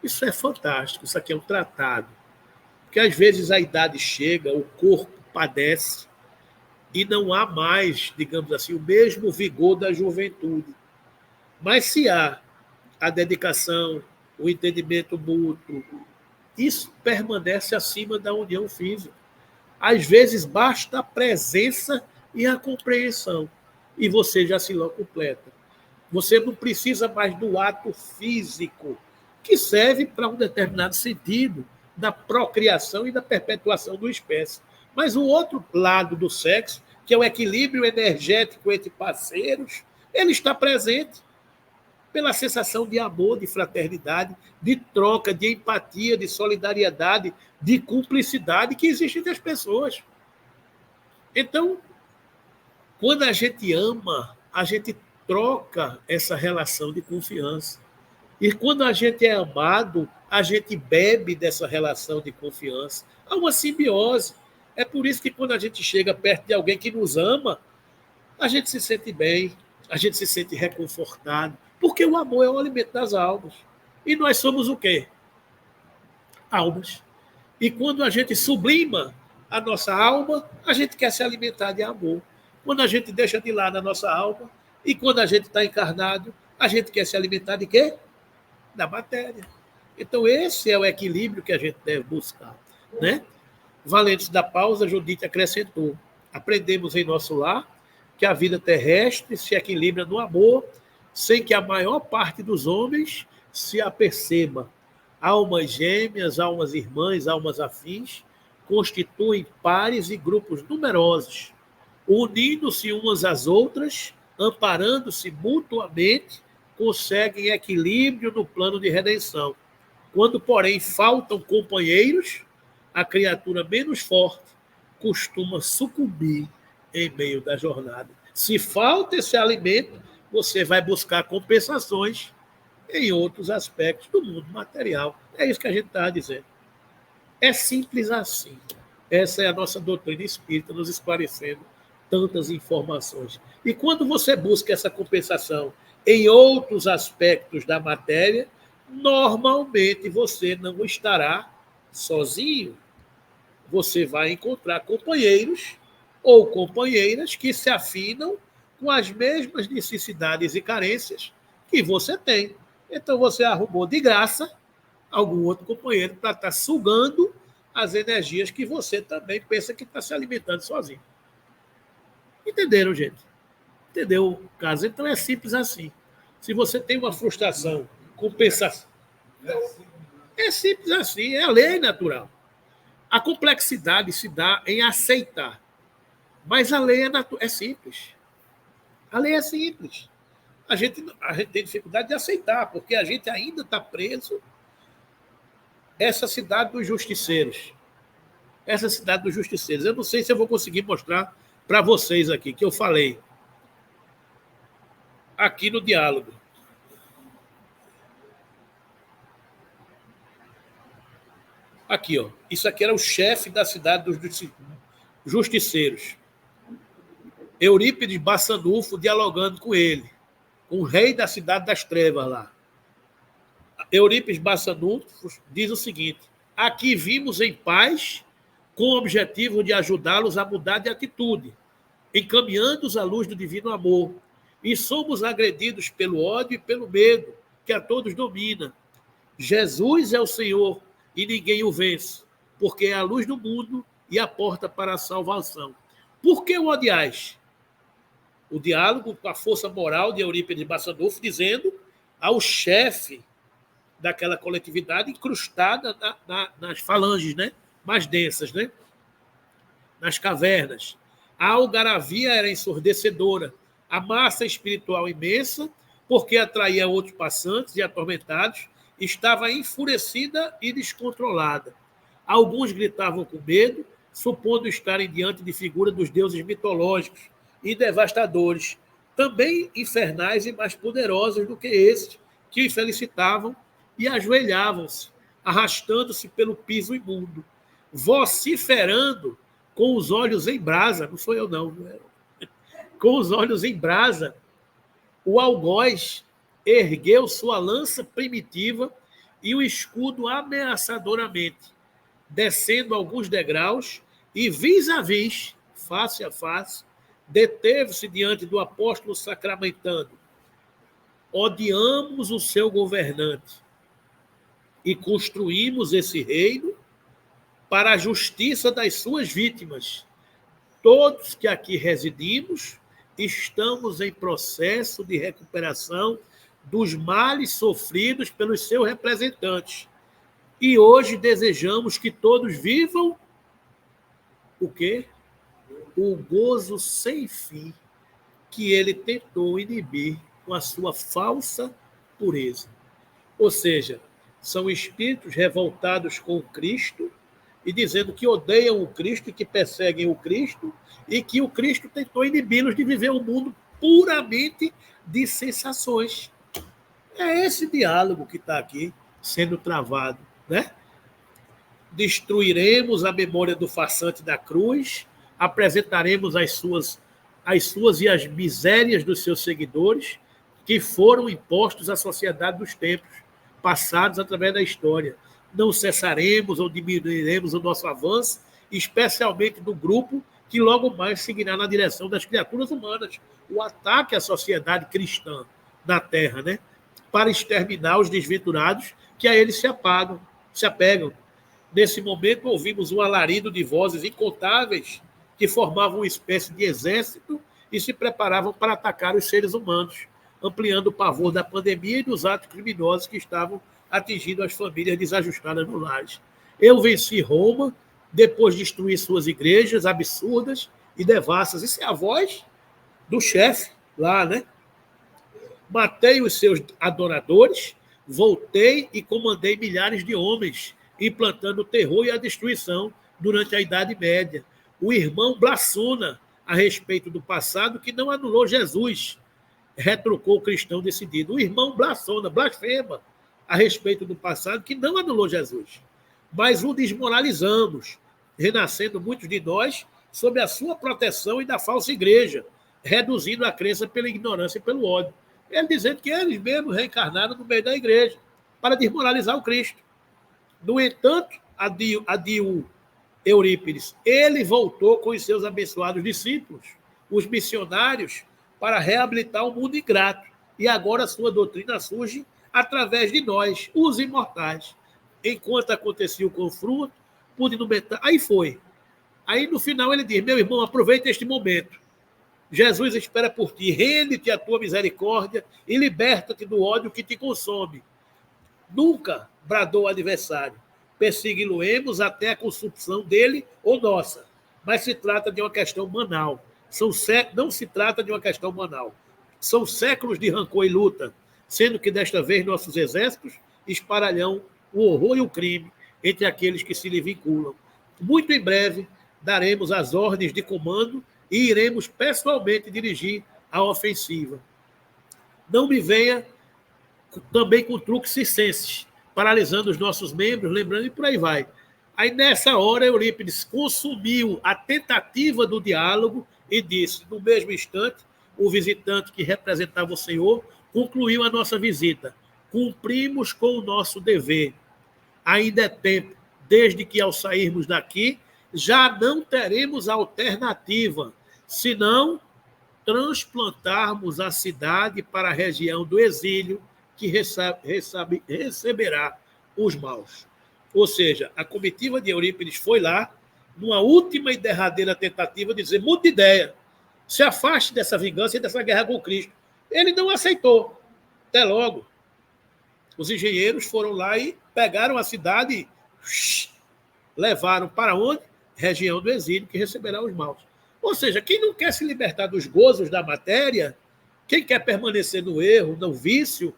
Isso é fantástico, isso aqui é um tratado. Porque, às vezes, a idade chega, o corpo padece e não há mais, digamos assim, o mesmo vigor da juventude. Mas se há a dedicação, o entendimento mútuo, isso permanece acima da união física. Às vezes, basta a presença e a compreensão. e você já se completa. Você não precisa mais do ato físico, que serve para um determinado sentido da procriação e da perpetuação da espécie. Mas o outro lado do sexo, que é o equilíbrio energético entre parceiros, ele está presente pela sensação de amor, de fraternidade, de troca, de empatia, de solidariedade, de cumplicidade que existe entre as pessoas. Então, quando a gente ama, a gente troca essa relação de confiança. E quando a gente é amado, a gente bebe dessa relação de confiança. Há uma simbiose. É por isso que quando a gente chega perto de alguém que nos ama, a gente se sente bem, a gente se sente reconfortado, porque o amor é o alimento das almas. E nós somos o quê? Almas. E quando a gente sublima a nossa alma, a gente quer se alimentar de amor. Quando a gente deixa de lado a nossa alma, e quando a gente está encarnado, a gente quer se alimentar de quê? Da matéria. Então, esse é o equilíbrio que a gente deve buscar. Né? Valentes da pausa, Judite acrescentou: aprendemos em nosso lar que a vida terrestre se equilibra no amor, sem que a maior parte dos homens se aperceba. Almas gêmeas, almas irmãs, almas afins, constituem pares e grupos numerosos, unindo-se umas às outras, amparando-se mutuamente, conseguem equilíbrio no plano de redenção. Quando, porém, faltam companheiros, a criatura menos forte costuma sucumbir em meio da jornada. Se falta esse alimento, você vai buscar compensações em outros aspectos do mundo material. É isso que a gente está dizendo. É simples assim. Essa é a nossa doutrina espírita, nos esclarecendo tantas informações. E quando você busca essa compensação em outros aspectos da matéria, normalmente você não estará sozinho. Você vai encontrar companheiros ou companheiras que se afinam com as mesmas necessidades e carências que você tem. Então você arrumou de graça algum outro companheiro para estar sugando as energias que você também pensa que está se alimentando sozinho. Entenderam, gente? Entendeu o caso? Então é simples assim. Se você tem uma frustração, compensação. É simples assim, é a lei natural. A complexidade se dá em aceitar. Mas a lei é simples. A lei é simples. A gente tem dificuldade de aceitar, porque a gente ainda está preso essa cidade dos justiceiros. Essa cidade dos justiceiros. Eu não sei se eu vou conseguir mostrar para vocês aqui, que eu falei aqui no diálogo. Aqui, ó. Isso aqui era o chefe da cidade dos justiceiros. Eurípides Bassanufo dialogando com ele, com o rei da cidade das trevas lá. Eurípides Bassanufo diz o seguinte: aqui vimos em paz, com o objetivo de ajudá-los a mudar de atitude, encaminhando-os à luz do divino amor. E somos agredidos pelo ódio e pelo medo, que a todos domina. Jesus é o Senhor e ninguém o vence, porque é a luz do mundo e a porta para a salvação. Por que o odiais? O diálogo com a força moral de Eurípides Bassanufo, dizendo ao chefe daquela coletividade incrustada nas falanges, né? Mais densas, né? Nas cavernas. A algaravia era ensurdecedora, a massa espiritual imensa, porque atraía outros passantes e atormentados, estava enfurecida e descontrolada. Alguns gritavam com medo, supondo estarem diante de figuras dos deuses mitológicos e devastadores, também infernais e mais poderosos do que esses, que os felicitavam e ajoelhavam-se, arrastando-se pelo piso imundo, vociferando com os olhos em brasa. Não sou eu, não. Com os olhos em brasa, o algoz ergueu sua lança primitiva e o escudo ameaçadoramente, descendo alguns degraus e, vis-a-vis, face a face, deteve-se diante do apóstolo sacramentando: odiamos o seu governante e construímos esse reino para a justiça das suas vítimas. Todos que aqui residimos estamos em processo de recuperação dos males sofridos pelos seus representantes. E hoje desejamos que todos vivam o quê? O gozo sem fim que ele tentou inibir com a sua falsa pureza. Ou seja, são espíritos revoltados com o Cristo e dizendo que odeiam o Cristo e que perseguem o Cristo e que o Cristo tentou inibi-los de viver um mundo puramente de sensações. É esse diálogo que está aqui sendo travado, né? Destruiremos a memória do farsante da cruz, apresentaremos as suas e as misérias dos seus seguidores, que foram impostos à sociedade dos tempos passados através da história. Não cessaremos ou diminuiremos o nosso avanço, especialmente do grupo que logo mais seguirá na direção das criaturas humanas. O ataque à sociedade cristã na Terra, né? Para exterminar os desventurados que a eles se apegam. Nesse momento, ouvimos um alarido de vozes incontáveis que formavam uma espécie de exército e se preparavam para atacar os seres humanos, ampliando o pavor da pandemia e dos atos criminosos que estavam atingindo as famílias desajustadas no lares. Eu venci Roma, depois de destruir suas igrejas absurdas e devassas. Isso é a voz do chefe lá, né? Matei os seus adoradores, voltei e comandei milhares de homens, implantando o terror e a destruição durante a Idade Média. O irmão blasfema a respeito do passado que não anulou Jesus, retrucou o cristão decidido. O irmão blasfema a respeito do passado que não anulou Jesus, mas o desmoralizamos, renascendo muitos de nós sob a sua proteção e da falsa igreja, reduzindo a crença pela ignorância e pelo ódio. Ele dizendo que eles mesmos reencarnaram no meio da igreja para desmoralizar o Cristo. No entanto, adiu Eurípides, ele voltou com os seus abençoados discípulos, os missionários, para reabilitar o mundo ingrato. E agora a sua doutrina surge através de nós, os imortais. Enquanto acontecia o confronto, pude inumerar. Aí foi. Aí no final ele diz: meu irmão, aproveita este momento. Jesus espera por ti, rende-te à tua misericórdia e liberta-te do ódio que te consome. Nunca, bradou o adversário, persegui-lo-emos até a consumpção dele ou nossa. Mas se trata de uma questão banal. Não se trata de uma questão banal. São séculos de rancor e luta, sendo que desta vez nossos exércitos esparalham o horror e o crime entre aqueles que se lhe vinculam. Muito em breve daremos as ordens de comando e iremos pessoalmente dirigir a ofensiva. Não me venha também com truques circenses, paralisando os nossos membros, lembrando, e por aí vai. Aí, nessa hora, Eurípides consumiu a tentativa do diálogo e disse, no mesmo instante, o visitante que representava o Senhor concluiu a nossa visita. Cumprimos com o nosso dever. Ainda é tempo, desde que ao sairmos daqui, já não teremos alternativa, senão transplantarmos a cidade para a região do exílio, que receberá os maus. Ou seja, a comitiva de Eurípides foi lá, numa última e derradeira tentativa de dizer, mude de ideia, se afaste dessa vingança e dessa guerra com Cristo. Ele não aceitou. Até logo. Os engenheiros foram lá e pegaram a cidade e levaram para onde? Região do exílio, que receberá os maus. Ou seja, quem não quer se libertar dos gozos da matéria, quem quer permanecer no erro, no vício,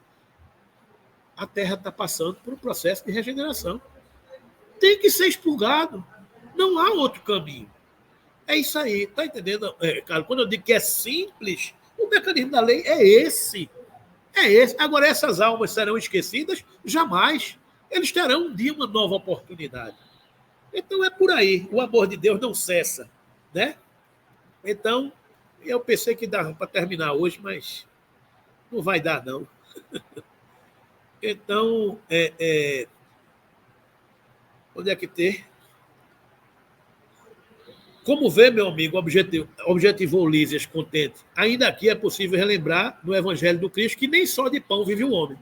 a Terra está passando por um processo de regeneração. Tem que ser expurgado. Não há outro caminho. É isso aí. Está entendendo, cara? Quando eu digo que é simples, o mecanismo da lei é esse. É esse. Agora, essas almas serão esquecidas? Jamais. Eles terão um dia uma nova oportunidade. Então, é por aí. O amor de Deus não cessa, né? Então, eu pensei que dava para terminar hoje, mas não vai dar, não. Então, onde é que tem? Como vê, meu amigo, objetivou Lísias contente. Ainda aqui é possível relembrar no Evangelho do Cristo que nem só de pão vive o homem.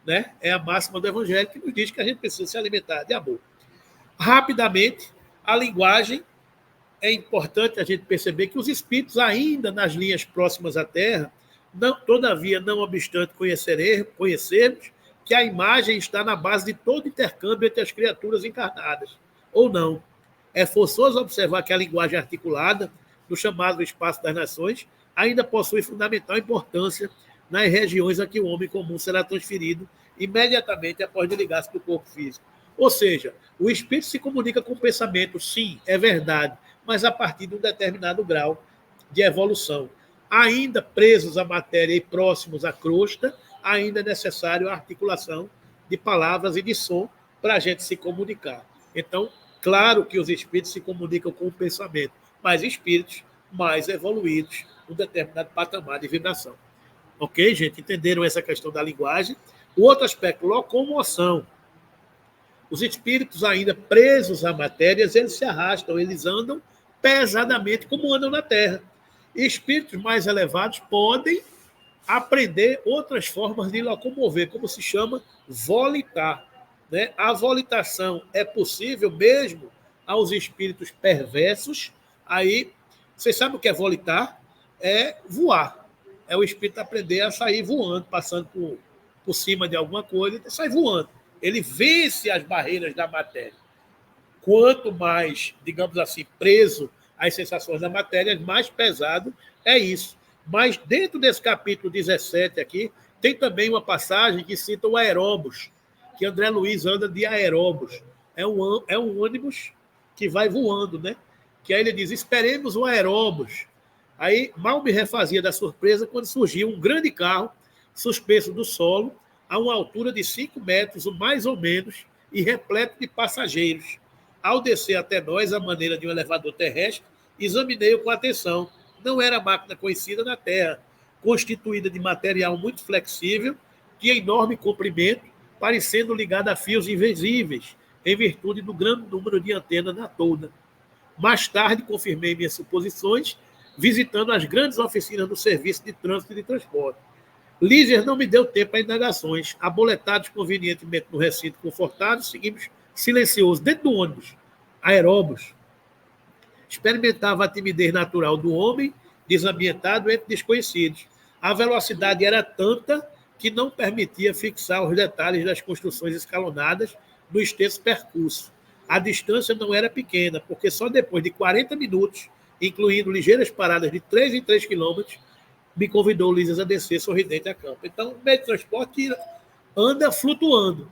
Né? É a máxima do Evangelho que nos diz que a gente precisa se alimentar de amor. Rapidamente, a linguagem é importante a gente perceber que os espíritos, ainda nas linhas próximas à Terra, todavia, não obstante conhecermos que a imagem está na base de todo intercâmbio entre as criaturas encarnadas, ou não. É forçoso observar que a linguagem articulada, no chamado Espaço das Nações, ainda possui fundamental importância nas regiões a que o homem comum será transferido imediatamente após desligar-se do corpo físico. Ou seja, o espírito se comunica com o pensamento, sim, é verdade, mas a partir de um determinado grau de evolução. Ainda presos à matéria e próximos à crosta, ainda é necessário a articulação de palavras e de som para a gente se comunicar. Então, claro que os espíritos se comunicam com o pensamento, mas espíritos mais evoluídos, um determinado patamar de vibração. Ok, gente? Entenderam essa questão da linguagem? O outro aspecto, locomoção. Os espíritos ainda presos à matéria, eles se arrastam, eles andam pesadamente como andam na Terra. E espíritos mais elevados podem aprender outras formas de locomover, como se chama volitar. Né? A volitação é possível mesmo aos espíritos perversos. Aí, vocês sabem o que é volitar? É voar. É o espírito aprender a sair voando, passando por cima de alguma coisa e sai voando. Ele vence as barreiras da matéria. Quanto mais, digamos assim, preso às sensações da matéria, mais pesado é isso. Mas dentro desse capítulo 17 aqui, tem também uma passagem que cita o aeróbus, que André Luiz anda de aeróbus. É um ônibus que vai voando, né? Que aí ele diz, esperemos o aeróbus. Aí mal me refazia da surpresa quando surgiu um grande carro suspenso do solo a uma altura de 5 metros, ou mais ou menos, e repleto de passageiros. Ao descer até nós, à maneira de um elevador terrestre, examinei-o com atenção. Não era máquina conhecida na Terra, constituída de material muito flexível, de enorme comprimento, parecendo ligada a fios invisíveis, em virtude do grande número de antenas na toda. Mais tarde, confirmei minhas suposições, visitando as grandes oficinas do Serviço de Trânsito e de Transporte. Lízias não me deu tempo a indagações. Aboletados convenientemente no recinto confortável, seguimos silenciosos dentro do ônibus, aeróbus. Experimentava a timidez natural do homem, desambientado entre desconhecidos. A velocidade era tanta que não permitia fixar os detalhes das construções escalonadas no extenso percurso. A distância não era pequena, porque só depois de 40 minutos, incluindo ligeiras paradas de 3 em 3 quilômetros, me convidou Lízias a descer sorridente a campo. Então, o meio de transporte anda flutuando.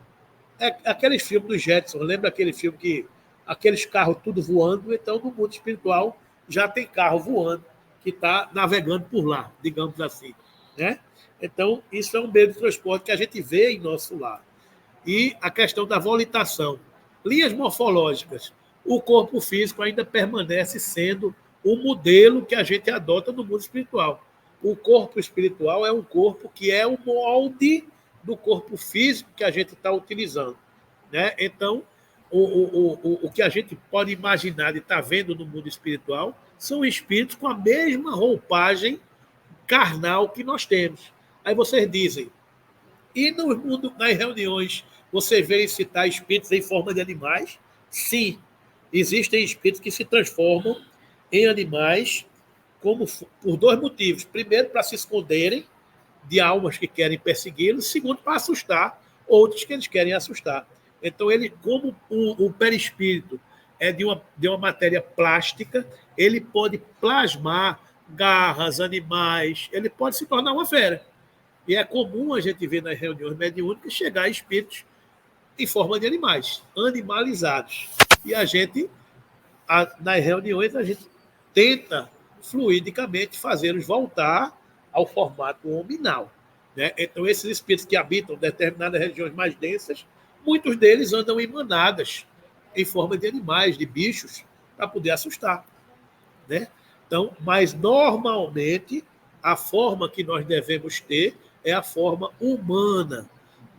É aqueles filmes do Jetson, lembra aquele filme que aqueles carros tudo voando? Então, no mundo espiritual, já tem carro voando que está navegando por lá, digamos assim. Né? Então, isso é um meio de transporte que a gente vê em nosso lar. E a questão da volitação. Linhas morfológicas. O corpo físico ainda permanece sendo o modelo que a gente adota no mundo espiritual. O corpo espiritual é um corpo que é o molde do corpo físico que a gente está utilizando. Né? Então, o que a gente pode imaginar e estar vendo no mundo espiritual são espíritos com a mesma roupagem carnal que nós temos. Aí vocês dizem, e no mundo, nas reuniões, você vê citar espíritos em forma de animais? Sim, existem espíritos que se transformam em animais por 2 motivos. Primeiro, para se esconderem de almas que querem persegui-los. Segundo, para assustar outros que eles querem assustar. Então, ele, como o perispírito é de uma matéria plástica, ele pode plasmar garras, animais, ele pode se tornar uma fera. E é comum a gente ver nas reuniões mediúnicas chegar espíritos em forma de animais, animalizados. E a gente, nas reuniões, a gente tenta fluidicamente fazê-los voltar ao formato hominal. Né? Então, esses espíritos que habitam determinadas regiões mais densas, muitos deles andam em manadas, em forma de animais, de bichos, para poder assustar. Né? Então, mas normalmente a forma que nós devemos ter é a forma humana.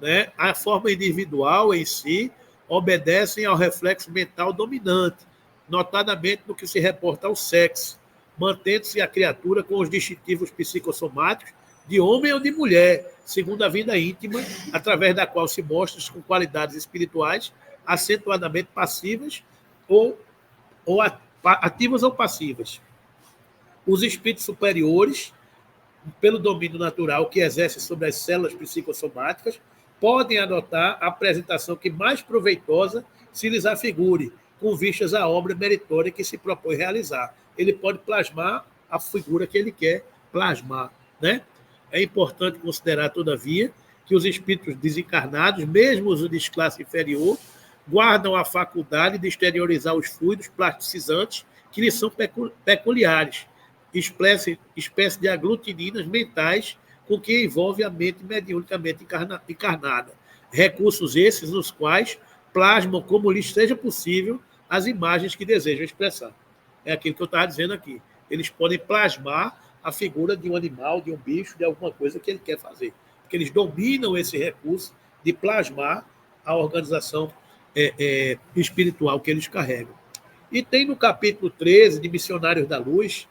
Né? A forma individual em si obedece ao reflexo mental dominante, notadamente no que se reporta ao sexo, mantendo-se a criatura com os distintivos psicossomáticos de homem ou de mulher, segundo a vida íntima, através da qual se mostra com qualidades espirituais acentuadamente passivas ou ativas ou passivas. Os espíritos superiores, pelo domínio natural que exercem sobre as células psicossomáticas, podem adotar a apresentação que mais proveitosa se lhes afigure, com vistas à obra meritória que se propõe realizar. Ele pode plasmar a figura que ele quer plasmar, né? É importante considerar, todavia, que os espíritos desencarnados, mesmo os de classe inferior, guardam a faculdade de exteriorizar os fluidos plasticizantes que lhes são peculiares, espécie de aglutininas mentais com que envolve a mente mediunicamente encarnada. Recursos esses nos quais plasmam como lhes seja possível as imagens que desejam expressar. É aquilo que eu estava dizendo aqui. Eles podem plasmar a figura de um animal, de um bicho, de alguma coisa que ele quer fazer. Porque eles dominam esse recurso de plasmar a organização espiritual que eles carregam. E tem no capítulo 13 de Missionários da Luz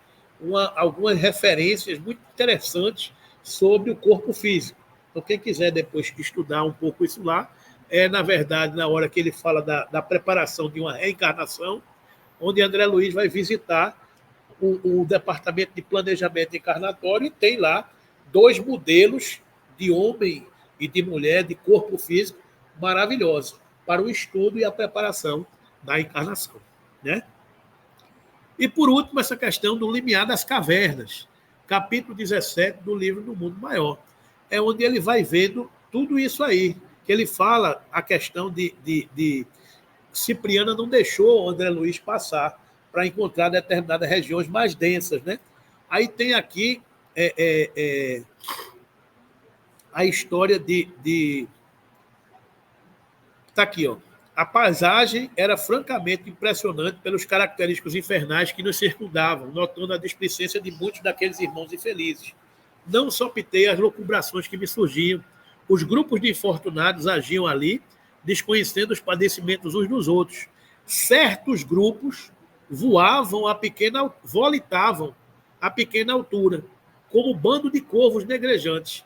algumas referências muito interessantes sobre o corpo físico. Então, quem quiser depois estudar um pouco isso lá, na verdade, na hora que ele fala da preparação de uma reencarnação, onde André Luiz vai visitar o Departamento de Planejamento Encarnatório e tem lá 2 modelos de homem e de mulher, de corpo físico, maravilhosos, para o estudo e a preparação da encarnação, né? E, por último, essa questão do limiar das cavernas, capítulo 17 do livro do Mundo Maior. É onde ele vai vendo tudo isso aí, que ele fala a questão de Cipriana não deixou o André Luiz passar para encontrar determinadas regiões mais densas, né? Aí tem aqui a história Está aqui, ó. A paisagem era francamente impressionante pelos característicos infernais que nos circundavam, notando a displicência de muitos daqueles irmãos infelizes. Não só optei as locubrações que me surgiam. Os grupos de infortunados agiam ali, desconhecendo os padecimentos uns dos outros. Certos grupos volitavam a pequena altura, como bando de corvos negrejantes,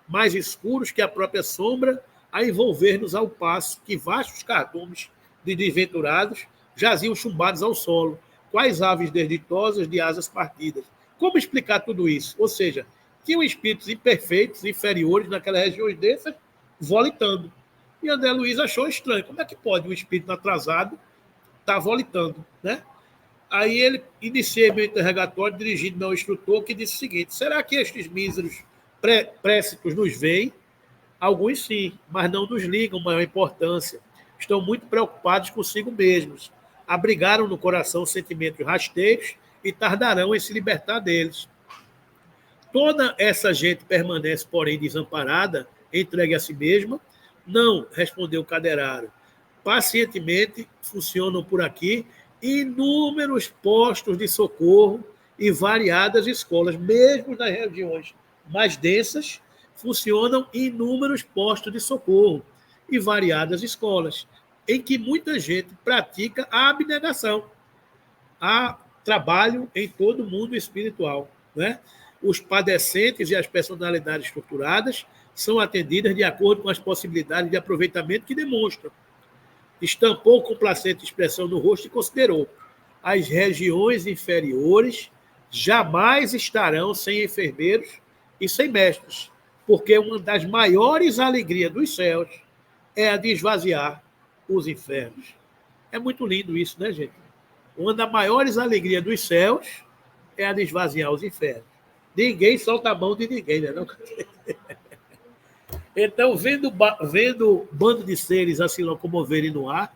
mais escuros que a própria sombra, a envolver-nos ao passo que vastos cardumes de desventurados jaziam chumbados ao solo, quais aves desditosas de asas partidas. Como explicar tudo isso? Ou seja, tinham espíritos imperfeitos, inferiores, naquelas regiões dessas, volitando. E André Luiz achou estranho. Como é que pode um espírito atrasado estar volitando, né? Aí ele inicia meu interrogatório dirigido ao instrutor, que disse o seguinte: será que estes míseros précitos nos veem? Alguns sim, mas não nos ligam maior importância. Estão muito preocupados consigo mesmos. Abrigaram no coração sentimentos rasteiros e tardarão em se libertar deles. Toda essa gente permanece, porém, desamparada, entregue a si mesma? Não, respondeu o cadeirado. Pacientemente funcionam por aqui inúmeros postos de socorro e variadas escolas, mesmo nas regiões mais densas, funcionam inúmeros postos de socorro e variadas escolas, em que muita gente pratica a abnegação. Há trabalho em todo o mundo espiritual, né? Os padecentes e as personalidades estruturadas são atendidas de acordo com as possibilidades de aproveitamento que demonstram. Estampou complacente expressão no rosto e considerou: as regiões inferiores jamais estarão sem enfermeiros e sem mestres, porque uma das maiores alegrias dos céus é a de esvaziar os infernos. É muito lindo isso, né, gente? Uma das maiores alegrias dos céus é a de esvaziar os infernos. Ninguém solta a mão de ninguém, né? Não? Então, vendo bando de seres assim locomoverem no ar,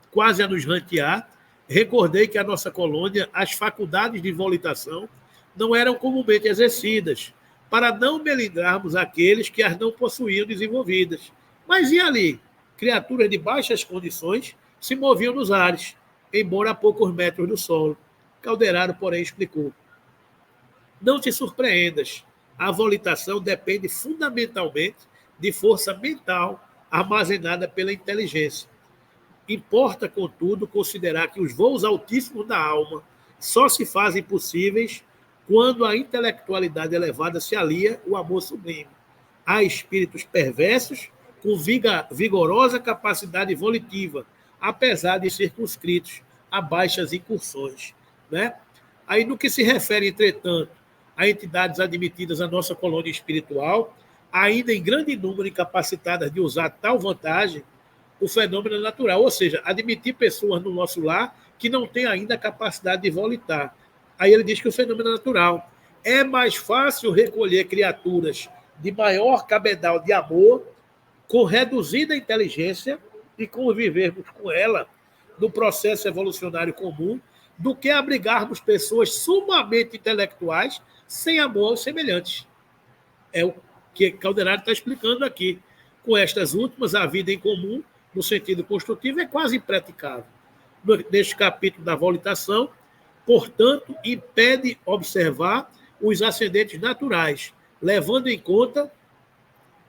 quase a nos rantear, recordei que a nossa colônia, as faculdades de volitação, não eram comumente exercidas, para não melindrarmos aqueles que as não possuíam desenvolvidas. Mas e ali? Criaturas de baixas condições se moviam nos ares, embora a poucos metros do solo. Calderaro, porém, explicou: não te surpreendas, a volitação depende fundamentalmente de força mental armazenada pela inteligência. Importa, contudo, considerar que os voos altíssimos da alma só se fazem possíveis quando a intelectualidade elevada se alia ao amor sublime. Há espíritos perversos com vigorosa capacidade volitiva, apesar de circunscritos a baixas incursões. né? Aí, no que se refere, entretanto, a entidades admitidas à nossa colônia espiritual, ainda em grande número incapacitadas de usar tal vantagem, o fenômeno é natural, ou seja, admitir pessoas no nosso lar que não têm ainda a capacidade de volitar. Aí ele diz que o fenômeno é natural. É mais fácil recolher criaturas de maior cabedal de amor, com reduzida inteligência, e convivermos com ela no processo evolucionário comum, do que abrigarmos pessoas sumamente intelectuais sem amor aos semelhantes. É o que Calderari está explicando aqui. Com estas últimas, a vida em comum, no sentido construtivo, é quase impraticável. Neste capítulo da volitação, portanto, impede observar os ascendentes naturais, levando em conta,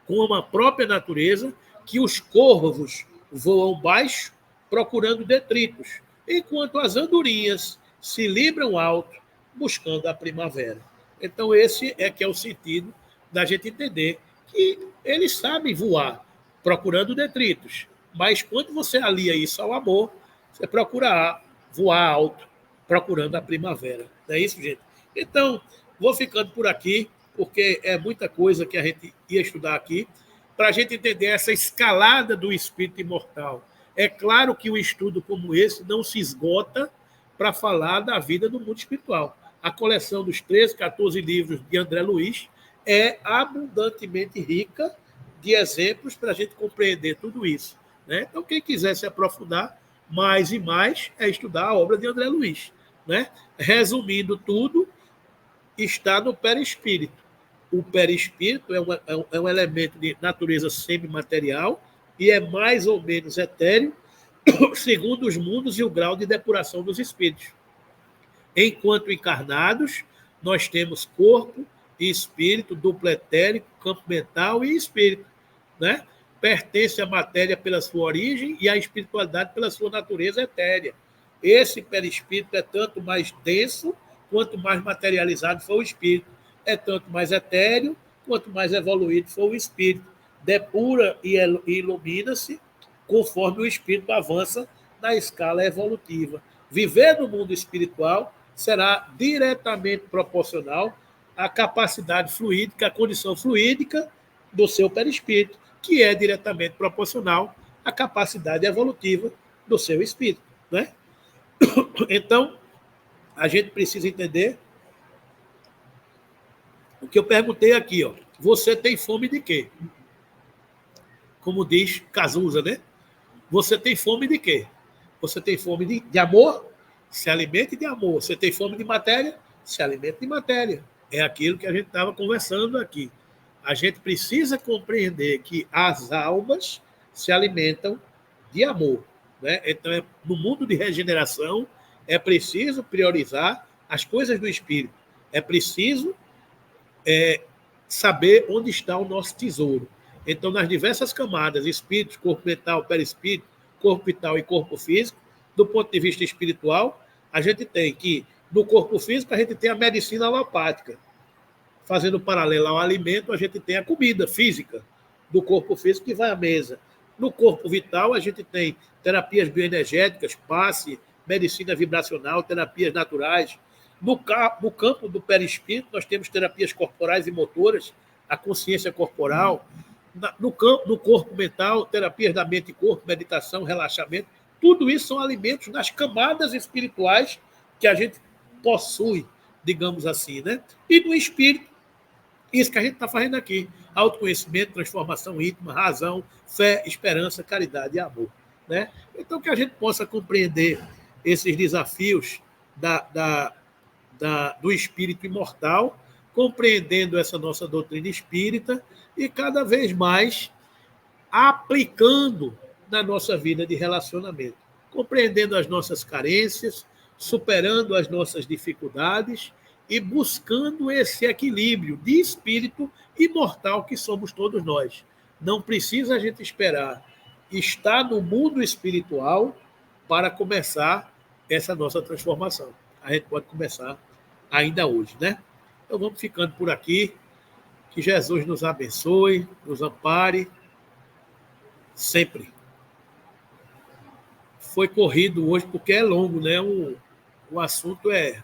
como a própria natureza, que os corvos voam baixo, procurando detritos, enquanto as andorinhas se libram alto, buscando a primavera. Então, esse é que é o sentido da gente entender que eles sabem voar, procurando detritos. Mas quando você alia isso ao amor, você procura voar alto, procurando a primavera. Não é isso, gente? Então, vou ficando por aqui, porque é muita coisa que a gente ia estudar aqui, para a gente entender essa escalada do espírito imortal. É claro que um estudo como esse não se esgota para falar da vida do mundo espiritual. A coleção dos 13, 14 livros de André Luiz é abundantemente rica de exemplos para a gente compreender tudo isso, né? Então, quem quiser se aprofundar mais e mais é estudar a obra de André Luiz, né? Resumindo tudo, está no perispírito. O perispírito é um elemento de natureza semimaterial e é mais ou menos etéreo, segundo os mundos e o grau de depuração dos espíritos. Enquanto encarnados, nós temos corpo e espírito, duplo etérico, campo mental e espírito, né? Pertence à matéria pela sua origem e à espiritualidade pela sua natureza etérea. Esse perispírito é tanto mais denso quanto mais materializado for o espírito. É tanto mais etéreo quanto mais evoluído for o espírito. Depura e ilumina-se conforme o espírito avança na escala evolutiva. Viver no mundo espiritual será diretamente proporcional à capacidade fluídica, à condição fluídica do seu perispírito, que é diretamente proporcional à capacidade evolutiva do seu espírito, né? Então, a gente precisa entender o que eu perguntei aqui, ó. Você tem fome de quê? Como diz Cazuza, né? Você tem fome de quê? Você tem fome de amor? Se alimente de amor. Você tem fome de matéria? Se alimente de matéria. É aquilo que a gente estava conversando aqui. A gente precisa compreender que as almas se alimentam de amor, né? Então, no mundo de regeneração, é preciso priorizar as coisas do espírito. É preciso saber onde está o nosso tesouro. Então, nas diversas camadas, espírito, corpo mental, perispírito, corpo vital e corpo físico, do ponto de vista espiritual, a gente tem que, no corpo físico, a gente tem a medicina alopática. Fazendo paralelo ao alimento, a gente tem a comida física do corpo físico que vai à mesa. No corpo vital, a gente tem terapias bioenergéticas, passe, medicina vibracional, terapias naturais. No campo do perispírito, nós temos terapias corporais e motoras, a consciência corporal. No corpo mental, terapias da mente e corpo, meditação, relaxamento. Tudo isso são alimentos nas camadas espirituais que a gente possui, digamos assim, né? E no espírito, isso que a gente está fazendo aqui. Autoconhecimento, transformação íntima, razão, fé, esperança, caridade e amor, né? Então, que a gente possa compreender esses desafios do espírito imortal, compreendendo essa nossa doutrina espírita e cada vez mais aplicando na nossa vida de relacionamento, compreendendo as nossas carências, superando as nossas dificuldades e buscando esse equilíbrio de espírito imortal que somos todos nós. Não precisa a gente esperar estar no mundo espiritual para começar essa nossa transformação. A gente pode começar ainda hoje, né? Então vamos ficando por aqui. Que Jesus nos abençoe, nos ampare sempre. Foi corrido hoje porque é longo, né? o assunto é